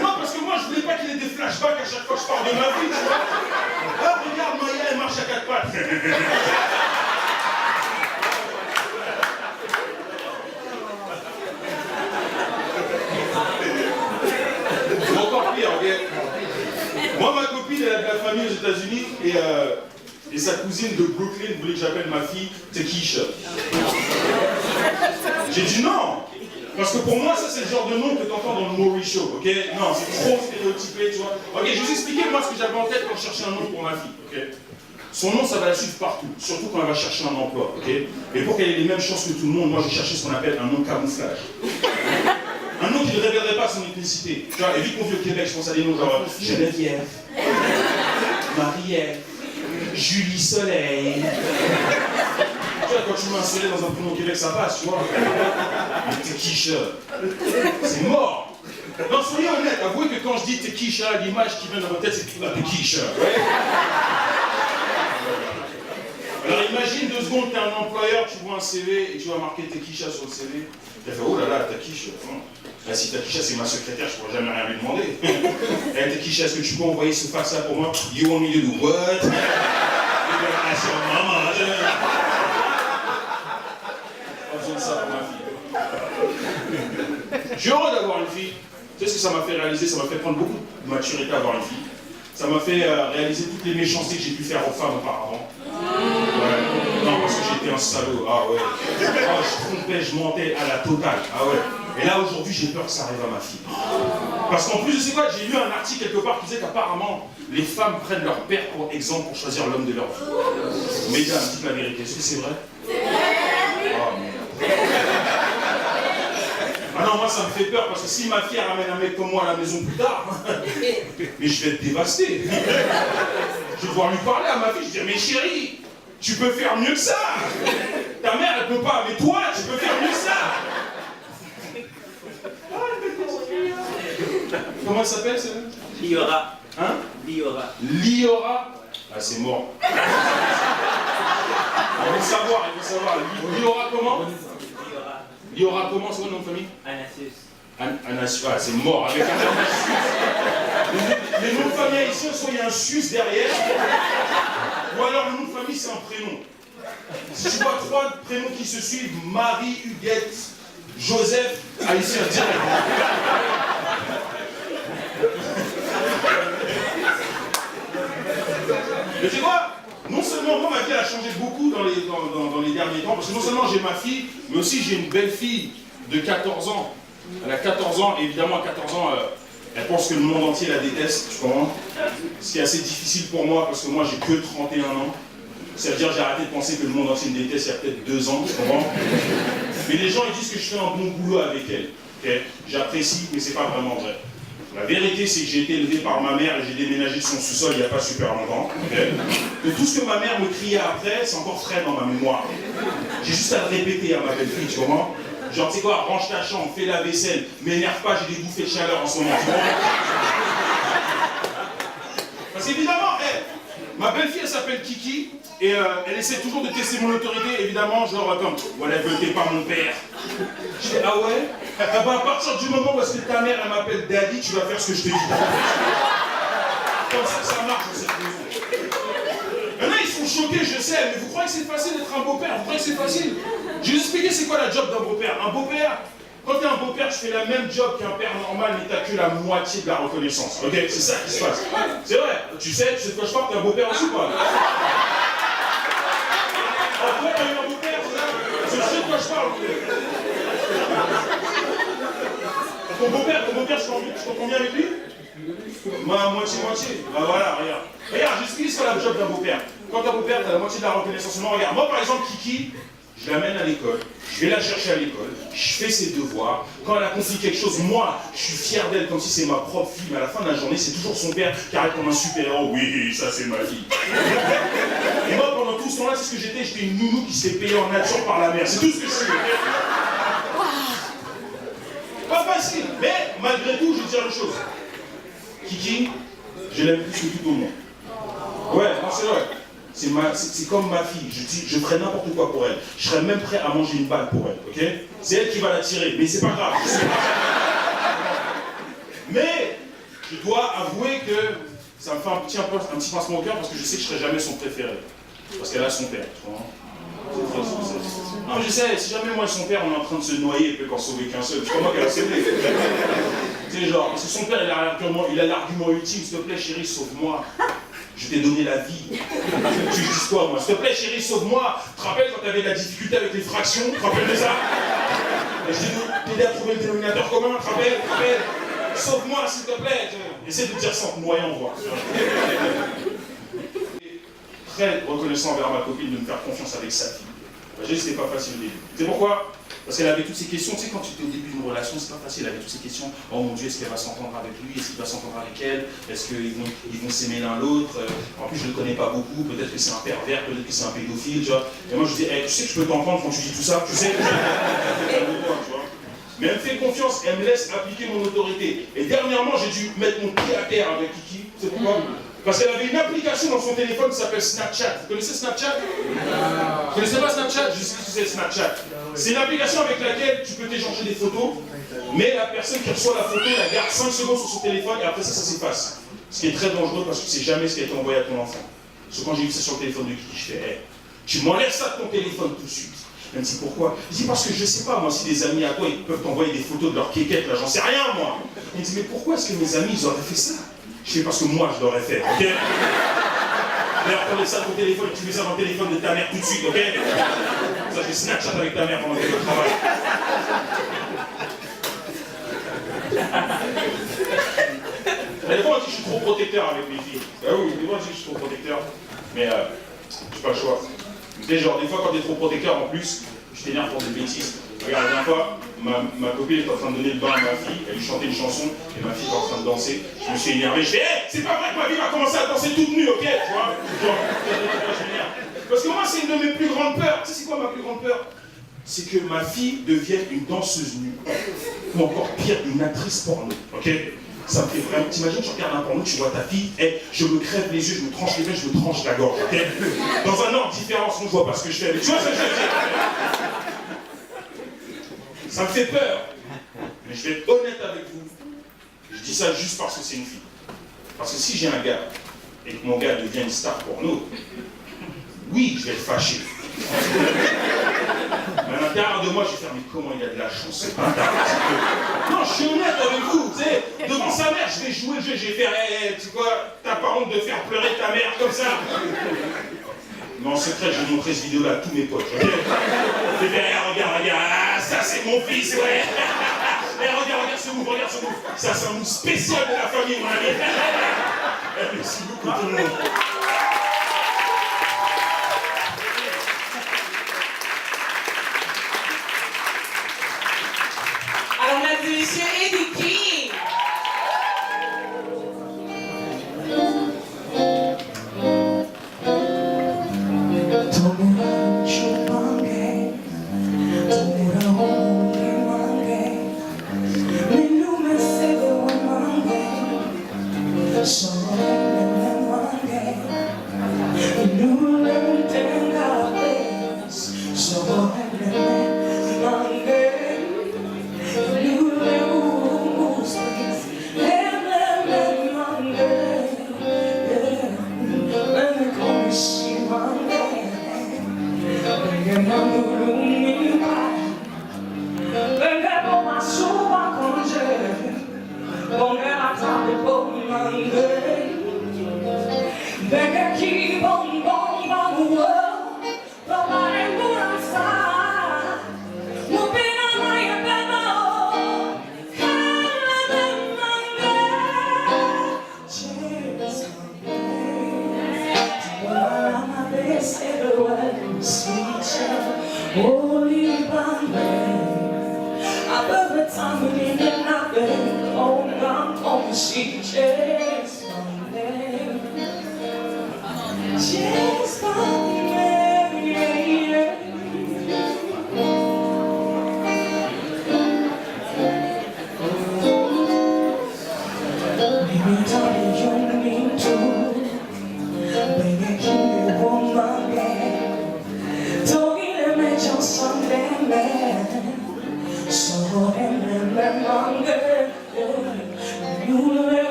Non, parce que moi, je voulais pas qu'il ait des flashbacks à chaque fois que je parle de ma vie, tu vois. Ah, regarde, Maya, elle marche à 4 pattes. Encore pire, ok. Moi, ma copine, elle a de la famille aux États-Unis et sa cousine de Brooklyn voulait que j'appelle ma fille Tekisha. J'ai dit non. Parce que pour moi, ça c'est le genre de nom que tu entends dans le Maury Show, ok? Non, c'est trop stéréotypé, tu vois. Ok, je vais vous expliquer moi ce que j'avais en tête quand je cherchais un nom pour ma fille, ok? Son nom, ça va la suivre partout, surtout quand elle va chercher un emploi, ok? Et pour qu'elle ait les mêmes chances que tout le monde, moi j'ai cherché ce qu'on appelle un nom camouflage. Un nom qui ne révélerait pas son ethnicité. Tu vois, et vu qu'on vit au Québec, je pense à des noms genre Geneviève, Marie-Ève, Julie Soleil. Tu vois, quand tu m'as inséré dans un prénom au Québec, ça passe, tu vois. Mais Tekisha, c'est mort. Non, soyez honnête, avouez que quand je dis Tekisha, l'image qui vient dans ma tête, c'est Tekisha. Alors imagine 2 secondes, t'es un employeur, tu vois un CV et tu vas marquer Tekisha sur le CV. Tu fait oh là là, Tekisha. Là, si Tekisha c'est ma secrétaire, je pourrais jamais rien lui demander. Hey, Tekisha, est-ce que tu peux envoyer ce fax là pour moi? You want me to do what? Maman, pas besoin de ça pour ma fille. Je suis heureux d'avoir une fille. Tu sais ce que ça m'a fait réaliser? Ça m'a fait prendre beaucoup de maturité à avoir une fille. Ça m'a fait réaliser toutes les méchancetés que j'ai pu faire aux femmes auparavant. Ouais. Non, parce que j'étais un salaud. Ah ouais. Ah, je trompais, je mentais à la totale. Ah ouais. Et là, aujourd'hui, j'ai peur que ça arrive à ma fille. Parce qu'en plus, je sais quoi, j'ai lu un article quelque part qui disait qu'apparemment, les femmes prennent leur père pour exemple pour choisir l'homme de leur vie. Mesdames, dites la vérité. Est-ce que c'est vrai? C'est vrai. Oh merde. Ah non, moi ça me fait peur parce que si ma fille ramène un mec comme moi à la maison plus tard, mais je vais être dévasté. Je vais devoir lui parler à ma fille, je vais dire mais chérie, tu peux faire mieux que ça. Ta mère elle peut pas, mais toi tu peux faire mieux que ça. Comment elle s'appelle celle-là? Liora. Hein? Liora. Liora? Ah c'est mort. Il faut savoir. Liora comment? Liora comment, c'est quoi le nom de famille? Anasius. Anasius, ah c'est mort, avec un Anasius. Les noms de famille haïtiens, soit il y a un Sus derrière, ou alors le nom de famille c'est un prénom. Si tu vois 3 prénoms qui se suivent, Marie, Huguette, Joseph, haïtien direct. Mais tu sais quoi? Non seulement moi, ma vie a changé beaucoup dans les derniers temps, parce que non seulement j'ai ma fille, mais aussi j'ai une belle fille de 14 ans. Elle a 14 ans, et évidemment à 14 ans, elle pense que le monde entier la déteste, tu comprends? Ce qui est assez difficile pour moi, parce que moi j'ai que 31 ans. Ça veut dire que j'ai arrêté de penser que le monde entier me déteste il y a peut-être 2 ans, tu comprends? Mais les gens ils disent que je fais un bon boulot avec elle. Okay? J'apprécie, mais c'est pas vraiment vrai. La vérité, c'est que j'ai été élevé par ma mère et j'ai déménagé de son sous-sol il n'y a pas super longtemps. Okay? Et tout ce que ma mère me criait après, c'est encore frais dans ma mémoire. J'ai juste à le répéter à ma belle-fille, tu comprends? Genre, tu sais quoi, range ta chambre, fais la vaisselle, m'énerve pas, j'ai des bouffées de chaleur en ce moment, tu comprends? Parce qu'évidemment, ma belle-fille, elle s'appelle Kiki, et elle essaie toujours de tester mon autorité, évidemment, genre, comme, voilà, t'es pas mon père. Je dis, ah ouais? Ah bah, à partir du moment où est-ce que ta mère, elle m'appelle Daddy, tu vas faire ce que je te dis. Comme ça, ça marche dans cette maison. Maintenant, ils sont choqués, je sais, mais vous croyez que c'est facile d'être un beau-père? Vous croyez que c'est facile? Je vais vous expliquer c'est quoi la job d'un beau-père. Un beau-père, quand t'es un beau-père, tu fais la même job qu'un père normal, mais t'as que la moitié de la reconnaissance. Ok? C'est ça qui se passe. C'est vrai. Tu sais de quoi je parle? T'es un beau-père aussi ou pas? Ah, toi, t'as eu un beau-père, c'est ça? Tu sais de quoi je parle? Ton beau-père, je t'entends bien avec lui? Moitié. Bah voilà, regarde. Regarde, j'explique sur la job d'un beau-père. Quand t'as un beau-père, t'as la moitié de la reconnaissance. Non, regarde, moi par exemple, Kiki, je l'amène à l'école, je vais la chercher à l'école, je fais ses devoirs. Quand elle accomplit quelque chose, moi, je suis fier d'elle comme si c'est ma propre fille. Mais à la fin de la journée, c'est toujours son père qui arrive comme un super-héros. Oui, ça c'est ma fille. Et moi, pendant tout ce temps-là, c'est ce que j'étais. J'étais une nounou qui s'était payée en nature par la mère. C'est tout ce que je suis. Pas facile, mais malgré tout, je vais te dire une chose. Kiki, je l'aime plus que tout au monde. Ouais, non, c'est vrai. C'est comme ma fille. Je ferais n'importe quoi pour elle. Je serais même prêt à manger une balle pour elle, ok? C'est elle qui va la tirer, mais c'est pas grave. Mais je dois avouer que ça me fait un petit pincement au cœur parce que je sais que je serai jamais son préféré. Parce qu'elle a son père, tu vois. Non, je sais, si jamais moi et son père on est en train de se noyer et peut qu'en sauver qu'un seul, c'est pas moi qui a sauvé. C'est genre, parce que son père il a l'argument ultime, s'il te plaît chérie, sauve-moi. Je t'ai donné la vie. Tu dis quoi moi? S'il te plaît chérie, sauve-moi. Tu te rappelles quand tu avais de la difficulté avec les fractions? Tu te rappelles de ça? Et je dis, t'aider à trouver le dénominateur commun, te rappelles. Sauve-moi, s'il te plaît. Essaie de dire ça en te noyant, voir. Très reconnaissant envers ma copine de me faire confiance avec sa fille. J'ai dit, c'était pas facile au début. C'est pourquoi? Parce qu'elle avait toutes ces questions. Tu sais, quand tu es au début d'une relation, c'est pas facile. Elle avait toutes ces questions. Oh mon Dieu, est-ce qu'elle va s'entendre avec lui? Est-ce qu'il va s'entendre avec elle? Est-ce qu'ils vont s'aimer l'un l'autre? En plus, je ne le connais pas beaucoup. Peut-être que c'est un pervers, peut-être que c'est un pédophile. Tu vois. Et moi, je dis, hey, tu sais que je peux t'entendre quand tu dis tout ça. Tu sais que tu vois. Mais elle me fait confiance, elle me laisse appliquer mon autorité. Et dernièrement, j'ai dû mettre mon pied à terre avec Kiki. C'est pourquoi? Parce qu'elle avait une application dans son téléphone qui s'appelle Snapchat. Vous connaissez Snapchat? Vous connaissez pas Snapchat? Je sais ce que c'est Snapchat. C'est une application avec laquelle tu peux télécharger des photos, mais la personne qui reçoit la photo la garde 5 secondes sur son téléphone et après ça s'efface. Ce qui est très dangereux parce que tu ne sais jamais ce qui a été envoyé à ton enfant. Parce que quand j'ai vu ça sur le téléphone de Kiki, je fais hey, tu m'enlèves ça de ton téléphone tout de suite. Elle me dit pourquoi? Je dis parce que je sais pas, moi, si des amis à toi ils peuvent t'envoyer des photos de leur kékette, là, j'en sais rien, moi. Elle me dit mais pourquoi est-ce que mes amis ils auraient fait ça? Je fais parce que moi je l'aurais fait, ok? D'ailleurs, prenez ça de ton téléphone, tu mets ça dans le téléphone de ta mère tout de suite, ok? Ça, j'ai Snapchat avec ta mère pendant que je travaille. Des fois, on dit que je suis trop protecteur avec mes filles. Ah oui, des fois, on dit que je suis trop protecteur. Mais j'ai pas le choix. Tu sais, genre, des fois, quand t'es trop protecteur, en plus, je t'énerve pour des bêtises. Regarde, la dernière fois, ma copine est en train de donner le bain à ma fille, elle lui chantait une chanson, et ma fille est en train de danser. Je me suis énervé, je fais hey, c'est pas vrai que ma fille va commencer à danser toute nue, ok? Tu vois? Genre, je m'énerve. Parce que moi, c'est une de mes plus grandes peurs. Tu sais, c'est quoi ma plus grande peur? C'est que ma fille devienne une danseuse nue. Ou encore pire, une actrice porno, ok? Ça me fait vraiment. T'imagines, tu regardes un porno, tu vois ta fille, hey, je me crève les yeux, je me tranche les veines, je me tranche la gorge, ok? Dans un ordre différent, sinon je vois pas ce que je fais. Mais tu vois ce que je veux dire? Ça me fait peur. Mais je vais être honnête avec vous. Je dis ça juste parce que c'est une fille. Parce que si j'ai un gars, et que mon gars devient une star porno, oui, je vais être fâché. Mais à l'intérieur de moi, je vais faire, mais comment il a de la chance, ce bâtard? Non, je suis honnête avec vous, tu sais. Devant sa mère, je vais jouer le jeu, je vais faire, hey, tu sais quoi, t'as pas honte de faire pleurer ta mère comme ça? Mais en secret, je vais montrer cette vidéo-là à tous mes potes, ok? Je vais faire, regarde, ah, ça c'est mon fils, ouais! Regarde ce move, regarde ce move! Ça c'est un move spécial de la famille, mon ami! Merci beaucoup tout le monde! Alors, mesdames et messieurs, Eddie King!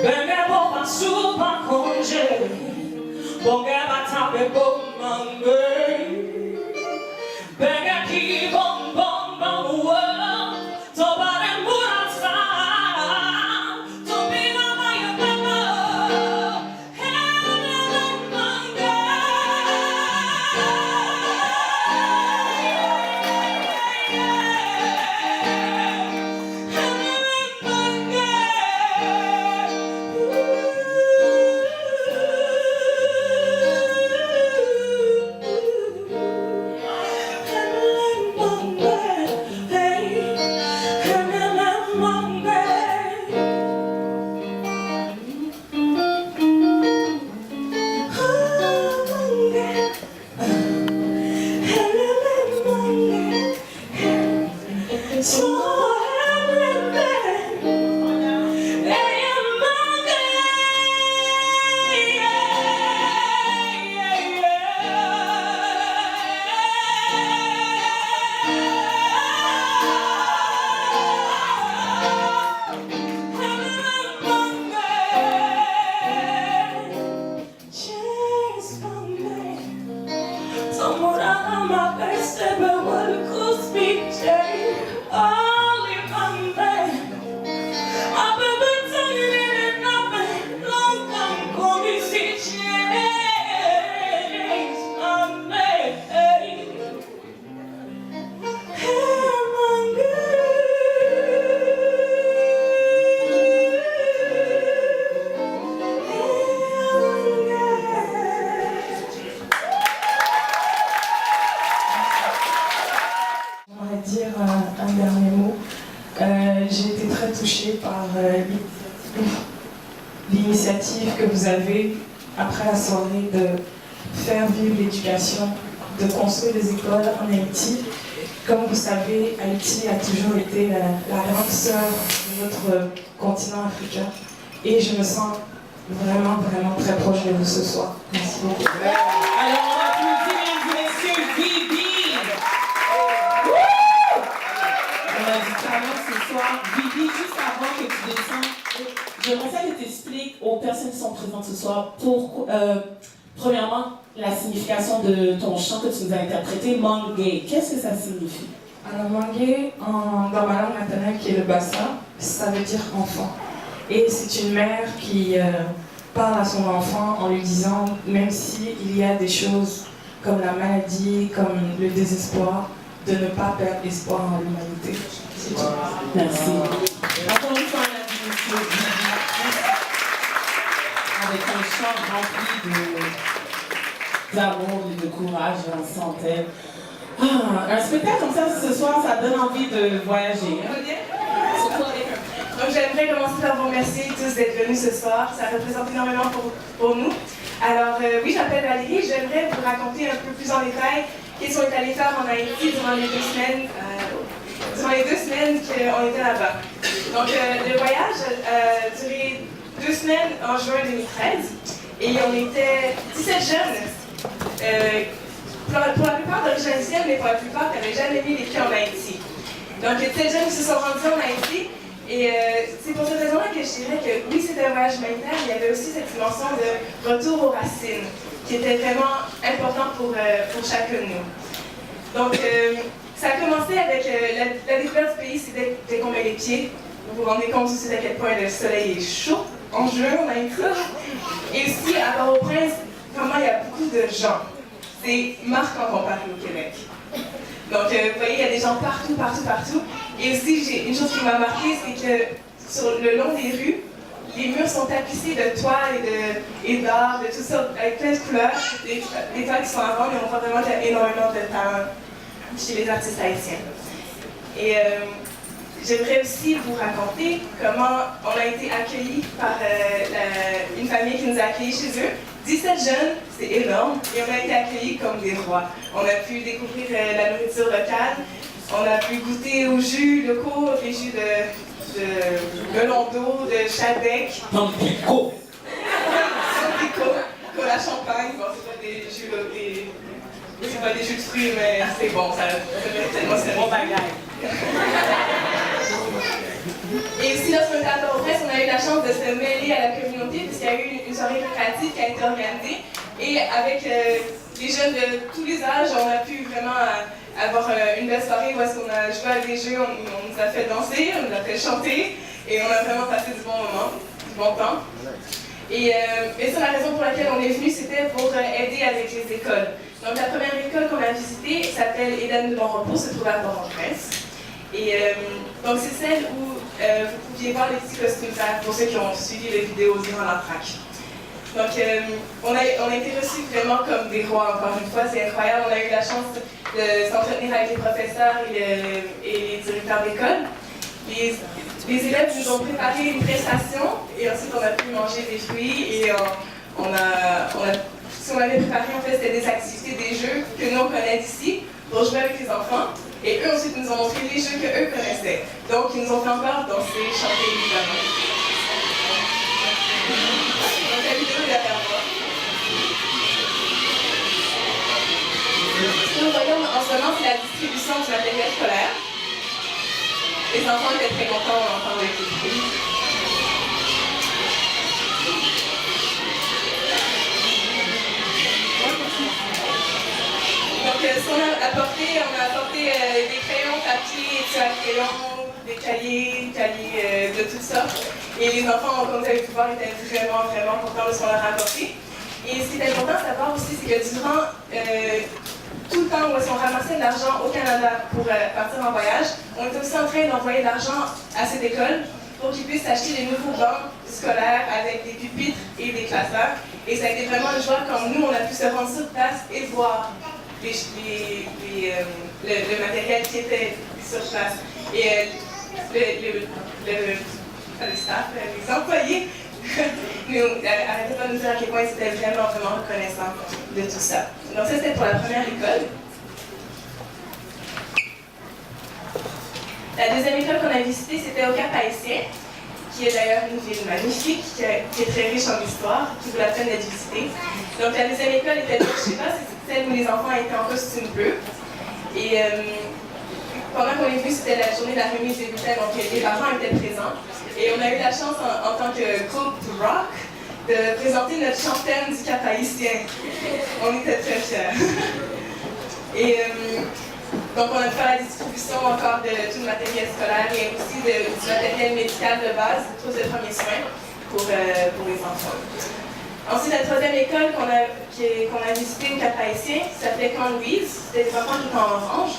Benge bo pa sou pa konje, bonge ba tape bo par l'initiative que vous avez, après la soirée, de faire vivre l'éducation, de construire des écoles en Haïti. Comme vous savez, Haïti a toujours été la grande sœur de notre continent africain. Et je me sens vraiment, vraiment très proche de vous ce soir. Merci beaucoup. Alors, on applaudit, mesdames et messieurs, Bibi. On a du talent ce soir. Bibi, juste avant que tu descendes, j'aimerais ça que tu expliques aux personnes qui sont présentes ce soir, premièrement, la signification de ton chant que tu nous as interprété, Mangé. Qu'est-ce que ça signifie? Alors, Mangé, dans ma langue maternelle qui est le Bassa, ça veut dire enfant. Et c'est une mère qui parle à son enfant en lui disant, même s'il y a des choses comme la maladie, comme le désespoir, de ne pas perdre espoir en l'humanité. C'est tout. Merci. Encore une fois, on a dit avec un chant rempli d'amour et de courage, on sentait. Un spectacle comme ça ce soir, ça donne envie de voyager. Donc j'aimerais commencer par vous remercier tous d'être venus ce soir. Ça représente énormément pour nous. Alors oui, je m'appelle Valérie. J'aimerais vous raconter un peu plus en détail qu'est-ce qu'on est allé faire en Haïti durant les 2 semaines. Qu'on était là-bas. Donc le voyage a duré 2 semaines en juin 2013 et on était 17 jeunes. Pour la plupart d'origine haïtienne, mais pour la plupart qui n'avaient jamais mis les pieds en Haïti. Donc les 17 jeunes qui se sont rendus en Haïti. Et c'est pour cette raison-là que je dirais que oui, c'était un voyage humanitaire, il y avait aussi cette dimension de retour aux racines, qui était vraiment important pour chacun de nous. Donc, ça a commencé avec la découverte du pays, c'était dès qu'on met les pieds. Vous vous rendez compte aussi d'à quel point le soleil est chaud en juin, on a été. Et aussi, à Port-au-Prince, comment il y a beaucoup de gens. C'est marquant comparé au Québec. Donc, vous voyez, il y a des gens partout. Et aussi, une chose qui m'a marqué, c'est que sur le long des rues, les murs sont tapissés de toiles et d'art, de tout ça, avec plein de couleurs. Des toiles qui sont à vendre, mais on voit vraiment qu'il y a énormément de talent chez les artistes haïtiens. Et j'aimerais aussi vous raconter comment on a été accueillis par une famille qui nous a accueillis chez eux. 17 jeunes, c'est énorme, et on a été accueillis comme des rois. On a pu découvrir la nourriture locale, on a pu goûter aux jus locaux, les jus de melon d'eau, de chadec. Tampico. Tampico, cola champagne, bon, c'est pas des jus de fruits, mais c'est bon, ça tellement c'est bon bagaille. Et aussi, lorsqu'on était à Port-au-Prince, on a eu la chance de se mêler à la communauté, puisqu'il y a eu une soirée récréative qui a été organisée. Et avec les jeunes de tous les âges, on a pu vraiment avoir une belle soirée où est-ce qu'on a joué à des jeux, on nous a fait danser, on nous a fait chanter, et on a vraiment passé du bon moment, du bon temps. Et c'est la raison pour laquelle on est venu, c'était pour aider avec les écoles. Donc la première école qu'on a visitée s'appelle Éden de Bon Repos, se trouve à Port-au-Prince. Et donc c'est celle où vous pouviez voir les petits costumes pour ceux qui ont suivi les vidéos durant la track. Donc on a été reçus vraiment comme des rois, encore une fois, c'est incroyable. On a eu la chance de s'entretenir avec les professeurs et les directeurs d'école. Les élèves nous ont préparé une prestation et ensuite on a pu manger des fruits et ce qu'on avait préparé en fait c'était des activités, des jeux que nous on connaît d'ici pour jouer avec les enfants. Et eux ensuite nous ont montré les jeux qu'eux connaissaient. Donc ils nous ont fait encore danser, chanter évidemment. Donc la vidéo est derrière moi. Ce que nous voyons en ce moment, c'est la distribution du matériel scolaire. Les enfants étaient très contents d'entendre les fruits. Donc, ce qu'on a apporté, des crayons, papier, études à crayon, des cahiers de toutes sortes. Et les enfants, comme vous avez pu voir, étaient vraiment contents de ce qu'on leur a apporté. Et ce qui est important de savoir aussi, c'est que durant tout le temps où on ramassait de l'argent au Canada pour partir en voyage, on était aussi en train d'envoyer de l'argent à cette école pour qu'ils puissent acheter des nouveaux bancs scolaires avec des pupitres et des classeurs. Et ça a été vraiment une joie quand nous, on a pu se rendre sur place et voir le matériel qui était sur place. Et pas le staff, les employés, n'arrêtaient pas de nous dire à quel point ils étaient vraiment, vraiment reconnaissants de tout ça. Donc ça, c'était pour la première école. La deuxième école qu'on a visitée, c'était au Cap-Haïtien, qui est d'ailleurs une ville magnifique, qui est très riche en histoire, qui vaut la peine d'être visitée. Donc la deuxième école était de Shiva, c'est celle où les enfants étaient en costume bleu. Et pendant qu'on est venu, c'était la journée de la remise des bulletins, donc les parents étaient présents. Et on a eu la chance, en tant que groupe rock, de présenter notre chantaine du Cap-Haïtien. On était très fiers. Et donc on a fait la distribution encore de tout le matériel scolaire et aussi du matériel médical de base, de tous les premiers soins pour les enfants. Ensuite, la troisième école qu'on a visitée au Cap-Haïtien s'appelait Camp Louise. C'était des enfants qui étaient en orange.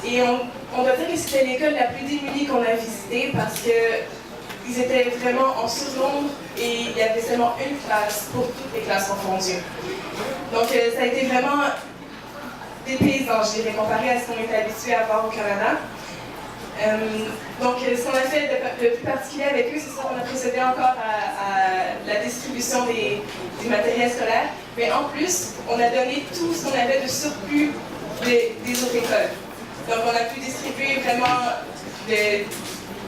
Et on doit dire que c'était l'école la plus démunie qu'on a visitée parce qu'ils étaient vraiment en surnombre et il y avait seulement une classe pour toutes les classes confondues. Donc ça a été vraiment des paysans, je dirais, comparé à ce qu'on est habitué à voir au Canada. Donc ce qu'on a fait de plus particulier avec eux, c'est ça qu'on a procédé encore à la distribution du matériel scolaire, mais en plus, on a donné tout ce qu'on avait de surplus des autres écoles. Donc on a pu distribuer vraiment des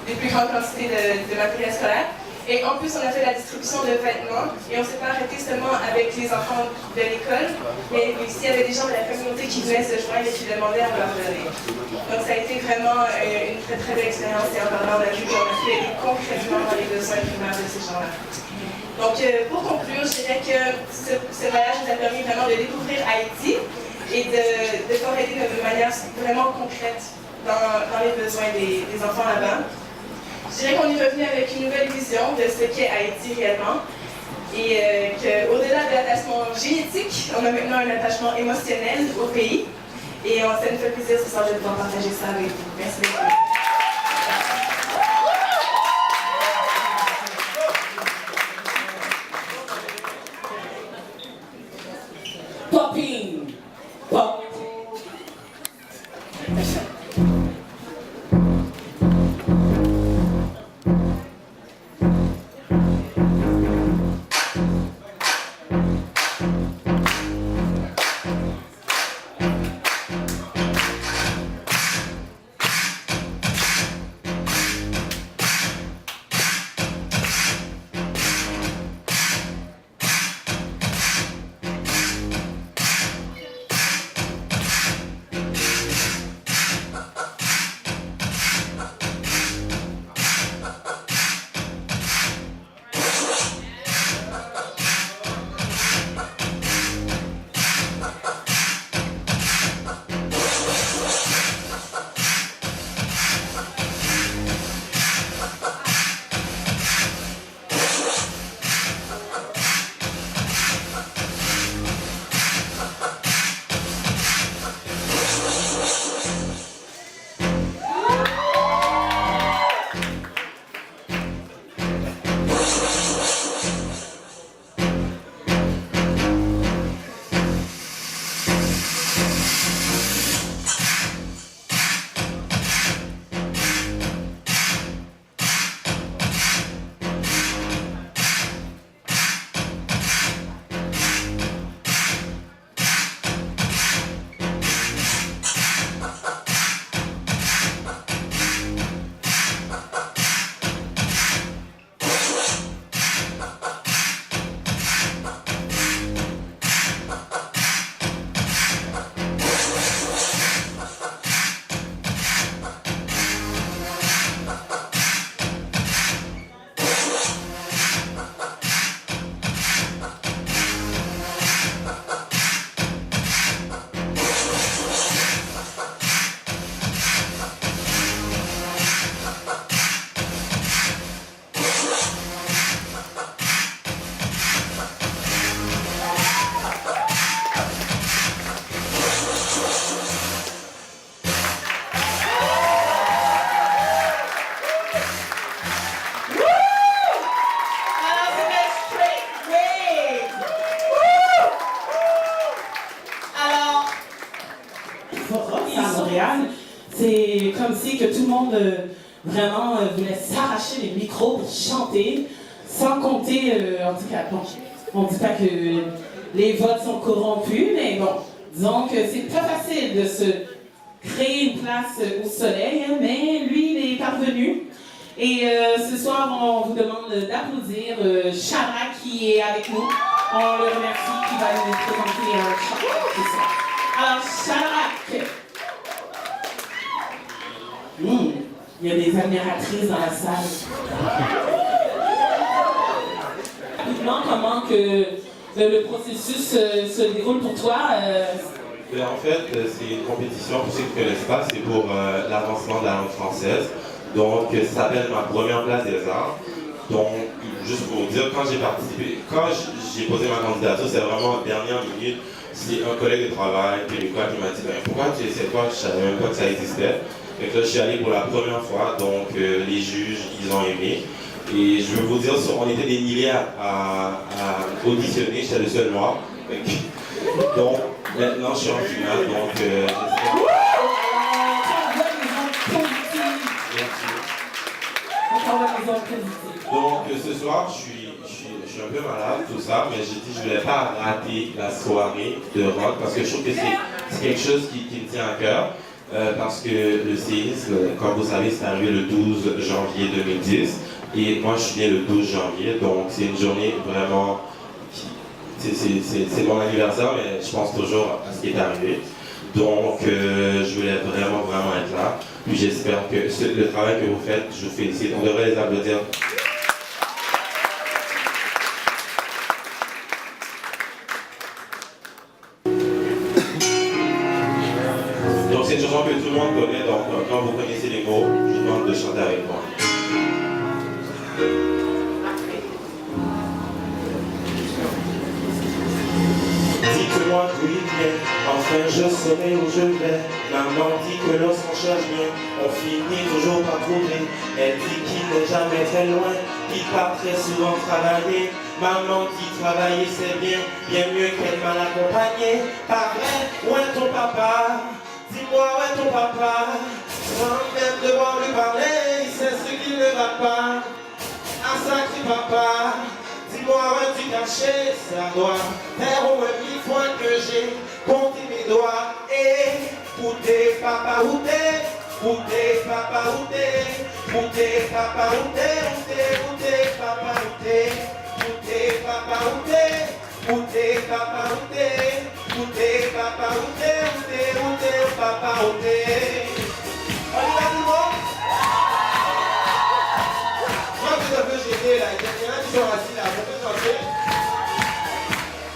plus grandes quantités de matériel scolaire. Et en plus, on a fait la distribution de vêtements et on ne s'est pas arrêté seulement avec les enfants de l'école, mais aussi il y avait des gens de la communauté qui venaient se joindre et qui demandaient à leur donner. Donc ça a été vraiment une très très belle expérience et en parlant de la vue qu'on a fait concrètement dans les besoins primaires de ces gens-là. Donc pour conclure, je dirais que ce voyage nous a permis vraiment de découvrir Haïti et de corréler de manière vraiment concrète dans les besoins des enfants là-bas. Je dirais qu'on est revenu avec une nouvelle vision de ce qu'est Haïti réellement et qu'au-delà de l'attachement génétique, on a maintenant un attachement émotionnel au pays et ça nous fait plaisir ce soir de pouvoir partager ça avec vous. Merci beaucoup. Popping! Pop! vraiment voulait s'arracher les micros pour chanter, sans compter, en tout cas, bon, on ne dit pas que les votes sont corrompus, mais bon, disons que c'est pas facile de se créer une place au soleil, hein, mais lui, il est parvenu. Et ce soir, on vous demande d'applaudir Shara qui est avec nous. On le remercie, qui va nous présenter un chant ce soir. Alors, Shara, il y a des admiratrices dans la salle. Rapidement, comment que le processus se déroule pour toi? En fait, c'est une compétition, pour ceux qui ne connaissent pas, c'est pour l'avancement de la langue française. Donc, ça s'appelle ma première place des arts. Donc, juste pour vous dire, quand j'ai participé, quand j'ai posé ma candidature, c'est vraiment en dernière minute. C'est un collègue de travail québécois qui m'a dit pourquoi tu essaies pas? Je ne savais même pas que ça existait. Et là, je suis allé pour la première fois, donc les juges, ils ont aimé. Et je veux vous dire, on était des milliers à auditionner, j'étais le seul noir. Donc, maintenant, je suis en finale, donc j'espère. Donc ce soir, je suis un peu malade, tout ça, mais j'ai dit je ne voulais pas rater la soirée de rock parce que je trouve que c'est quelque chose qui me tient à cœur. Parce que le séisme, comme vous savez, c'est arrivé le 12 janvier 2010 et moi je suis né le 12 janvier, donc c'est une journée vraiment, c'est mon anniversaire, mais je pense toujours à ce qui est arrivé. Donc je voulais vraiment être là. Puis j'espère que le travail que vous faites, je vous félicite. On devrait les applaudir. Donc c'est une chanson que tout le monde connaît, donc quand vous connaissez les mots, je vous demande de chanter avec moi. Dites-moi d'où il vient, enfin je saurai où je vais. Maman dit que lorsqu'on cherche bien, on finit toujours par trouver. Elle dit qu'il n'est jamais très loin, qu'il part très souvent travailler. Maman dit travailler c'est bien, bien mieux qu'être mal accompagné. Pas vrai, où est ton papa? Dis-moi où est ton papa? Sans même devoir lui parler, il sait ce qu'il ne va pas. Un sacré papa. Dis-moi où es-tu caché? Ça doit faire au moins 1000 fois que j'ai compté mes doigts. Et où t'es papa, où t'es? Où t'es papa, où t'es? Où t'es papa, où t'es? Où t'es papa, où t'es? Où t'es papa, où t'es? Où t'es papa, où t'es? Où t'es papa, où t'es? Où t'es papa, où t'es? On y va tout le monde? Moi que ça peut gêner là, il y en a qui sont assis là, vous pouvez chanter.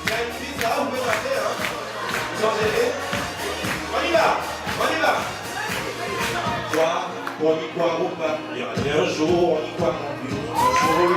Il y a une fille là, vous pouvez chanter hein. Ils sont gênés. On y va, on y va. Toi, on y croit ou pas, il y a un jour, on y croit non plus. Un jour,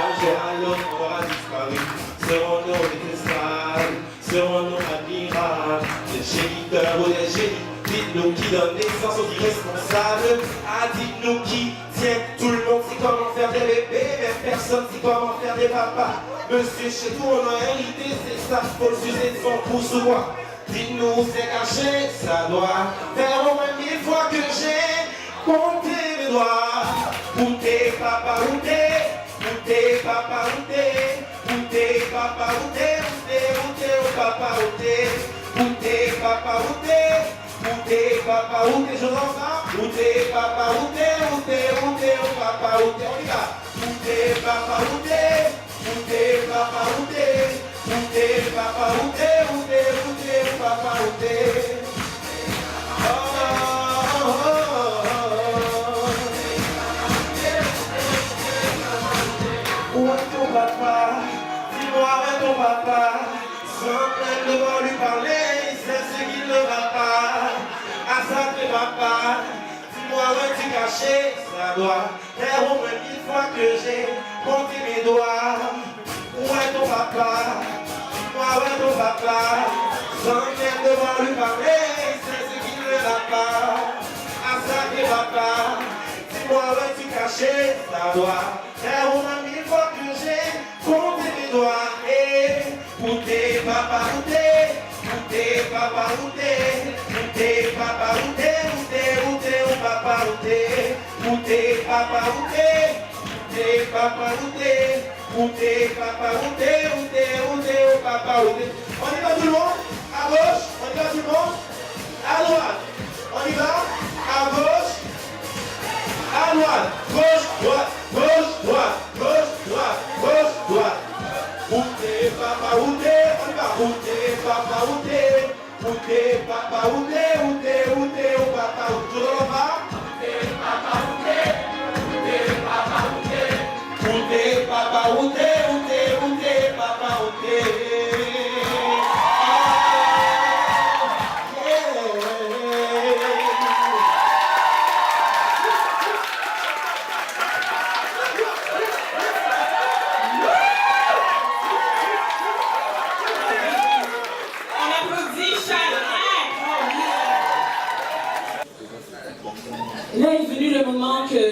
un jour à l'autre, on aura disparu. Serons-nous des esclaves, serons-nous admirables, des géniteurs ou des génies? Dites-nous qui donne naissance aux irresponsables. Ah, dites-nous qui tient tout le monde sait comment faire des bébés, mais personne sait comment faire des papas. Monsieur, chez nous on a hérité, c'est ça, faut le sucer de son pouce ou quoi. Dites-nous c'est caché, ça doit faire au moins 1000 fois que j'ai compté mes doigts. Où t'es papa, où t'es? Où t'es papa, où t'es? Où t'es papa, où t'es? Où t'es papa, où t'es? Où t'es papa, où t'es? Où t'es papa, où t'es? Je l'entends. Où t'es papa, où t'es? Où t'es papa, où t'es? On y va. Où t'es papa, où t'es? Où t'es papa, où t'es? Où t'es papa, où t'es? Où t'es papa, où t'es? Oh, oh, oh, oh. Où est ton papa? Dis-moi où est ton papa? Sans même devoir lui parler, c'est ce qu'il ne va pas. Ah sacré papa, dis-moi où es-tu caché? Ça doit faire au moins 1000 fois que j'ai compté mes doigts. Où est ton papa? Dis-moi où est ton papa? Sans même devoir lui parler, c'est ce qu'il ne va pas. Ah sacré papa, dis-moi où es-tu caché? Ça doit faire au moins 1000 fois que j'ai compté mes doigts. Et où t'es papa, où t'es? Où t'es papa, où t'es? Où t'es papa, où t'es? Où t'es papa, où t'es? papa, où t'es, papa, où t'es, papa, où t'es, papa, où t'es. On y va tout le monde? À gauche, on y va tout le monde? À droite, on y va? À gauche, à droite, gauche, droite, gauche, droite, gauche, droite, gauche, droite. Où t'es, papa, où t'es, on y va. Où t'es, papa, où t'es, papa, où t'es, papa, où t'es, toujours en bas. Où t'es, papa, où t'es, papa, où t'es, papa, où t'es, papa, où t'es. Là est venu le moment que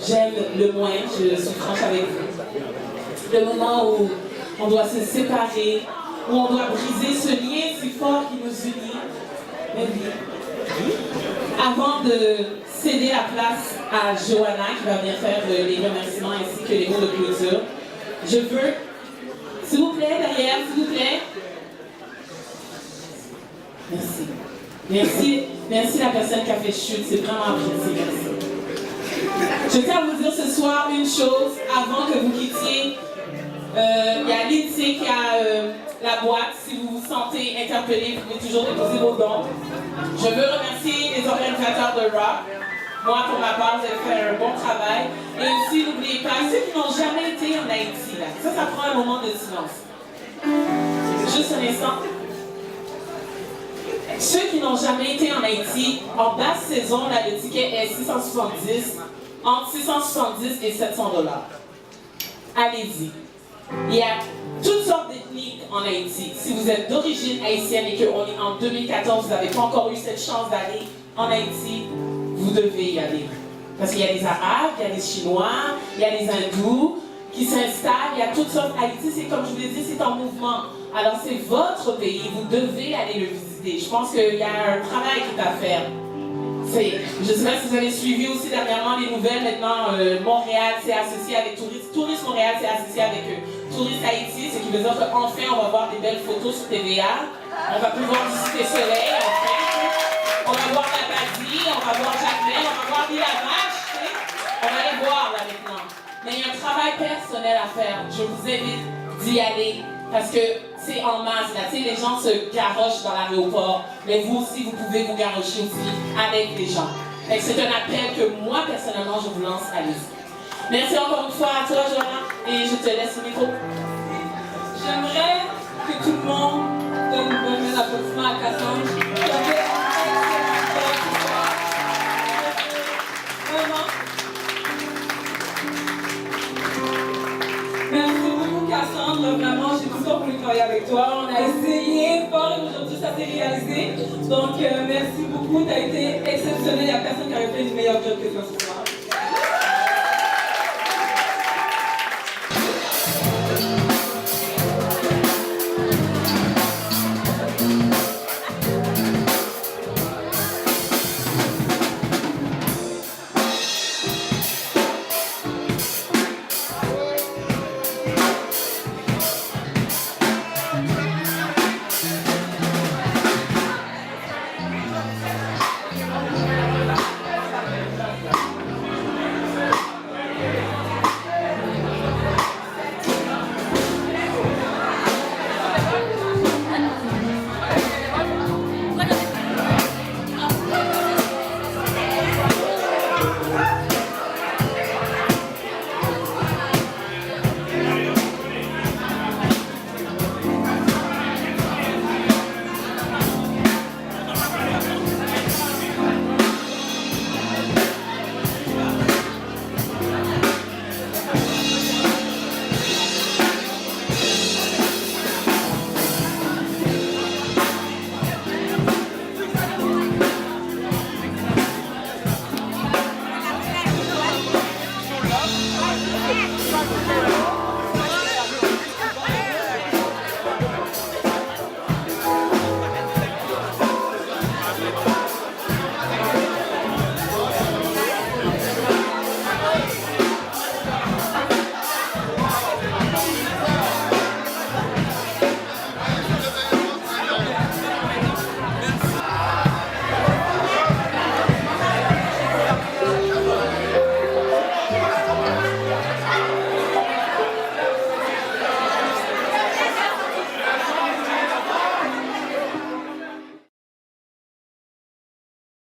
j'aime le moins, je suis franche avec vous. Le moment où on doit se séparer, où on doit briser ce lien si fort qui nous unit. Mais oui. Avant de céder la place à Johanna qui va venir faire les remerciements ainsi que les mots de clôture, je veux, s'il vous plaît, derrière, s'il vous plaît. Merci. Merci la personne qui a fait chute, c'est vraiment apprécié, merci. Je tiens à vous dire ce soir une chose, avant que vous quittiez, il y a Lindsay qui a la boîte, si vous vous sentez interpellé, vous pouvez toujours déposer vos dons. Je veux remercier les organisateurs de Rock. Moi, pour ma part, vous avez fait un bon travail. Et aussi, n'oubliez pas, ceux qui n'ont jamais été en Haïti, là, ça prend un moment de silence. Juste un instant. Ceux qui n'ont jamais été en Haïti, en basse saison, là, le ticket est 670, entre 670 et 700 $. Allez-y. Il y a toutes sortes d'ethnies en Haïti. Si vous êtes d'origine haïtienne et qu'on est en 2014, vous n'avez pas encore eu cette chance d'aller en Haïti, vous devez y aller. Parce qu'il y a les Arabes, il y a les Chinois, il y a les Hindous qui s'installent, il y a toutes sortes. Haïti, c'est comme je vous l'ai dit, c'est en mouvement. Alors c'est votre pays, vous devez aller le visiter. Je pense qu'il y a un travail qui est à faire. Je ne sais pas si vous avez suivi aussi dernièrement les nouvelles. Maintenant, Montréal s'est associé avec Tourisme Montréal s'est associé avec Tourisme Haïti, ce qui veut dire qu'enfin on va voir des belles photos sur TVA. On va pouvoir visiter Soleil, enfin. On va voir la Badie, on va voir Jacqueline, on va voir Lila Vache, on va les voir là maintenant. Mais il y a un travail personnel à faire. Je vous invite d'y aller parce que c'est en masse là. Tu sais, les gens se garochent dans l'aéroport, mais vous aussi, vous pouvez vous garrocher aussi avec les gens. C'est un appel que moi, personnellement, je vous lance à l'île. Merci encore une fois à toi, Johanna, et je te laisse le micro. J'aimerais que tout le monde donne une bonne main d'applaudissement à Cassandre. Vraiment. Merci beaucoup, Cassandre. Vraiment, j'ai tout le temps voulu travailler avec toi. On a essayé fort et aujourd'hui, ça s'est réalisé. Donc, merci beaucoup. Tu as été exceptionnel. Il n'y a personne qui aurait fait une meilleure job que toi ce soir. Thank you.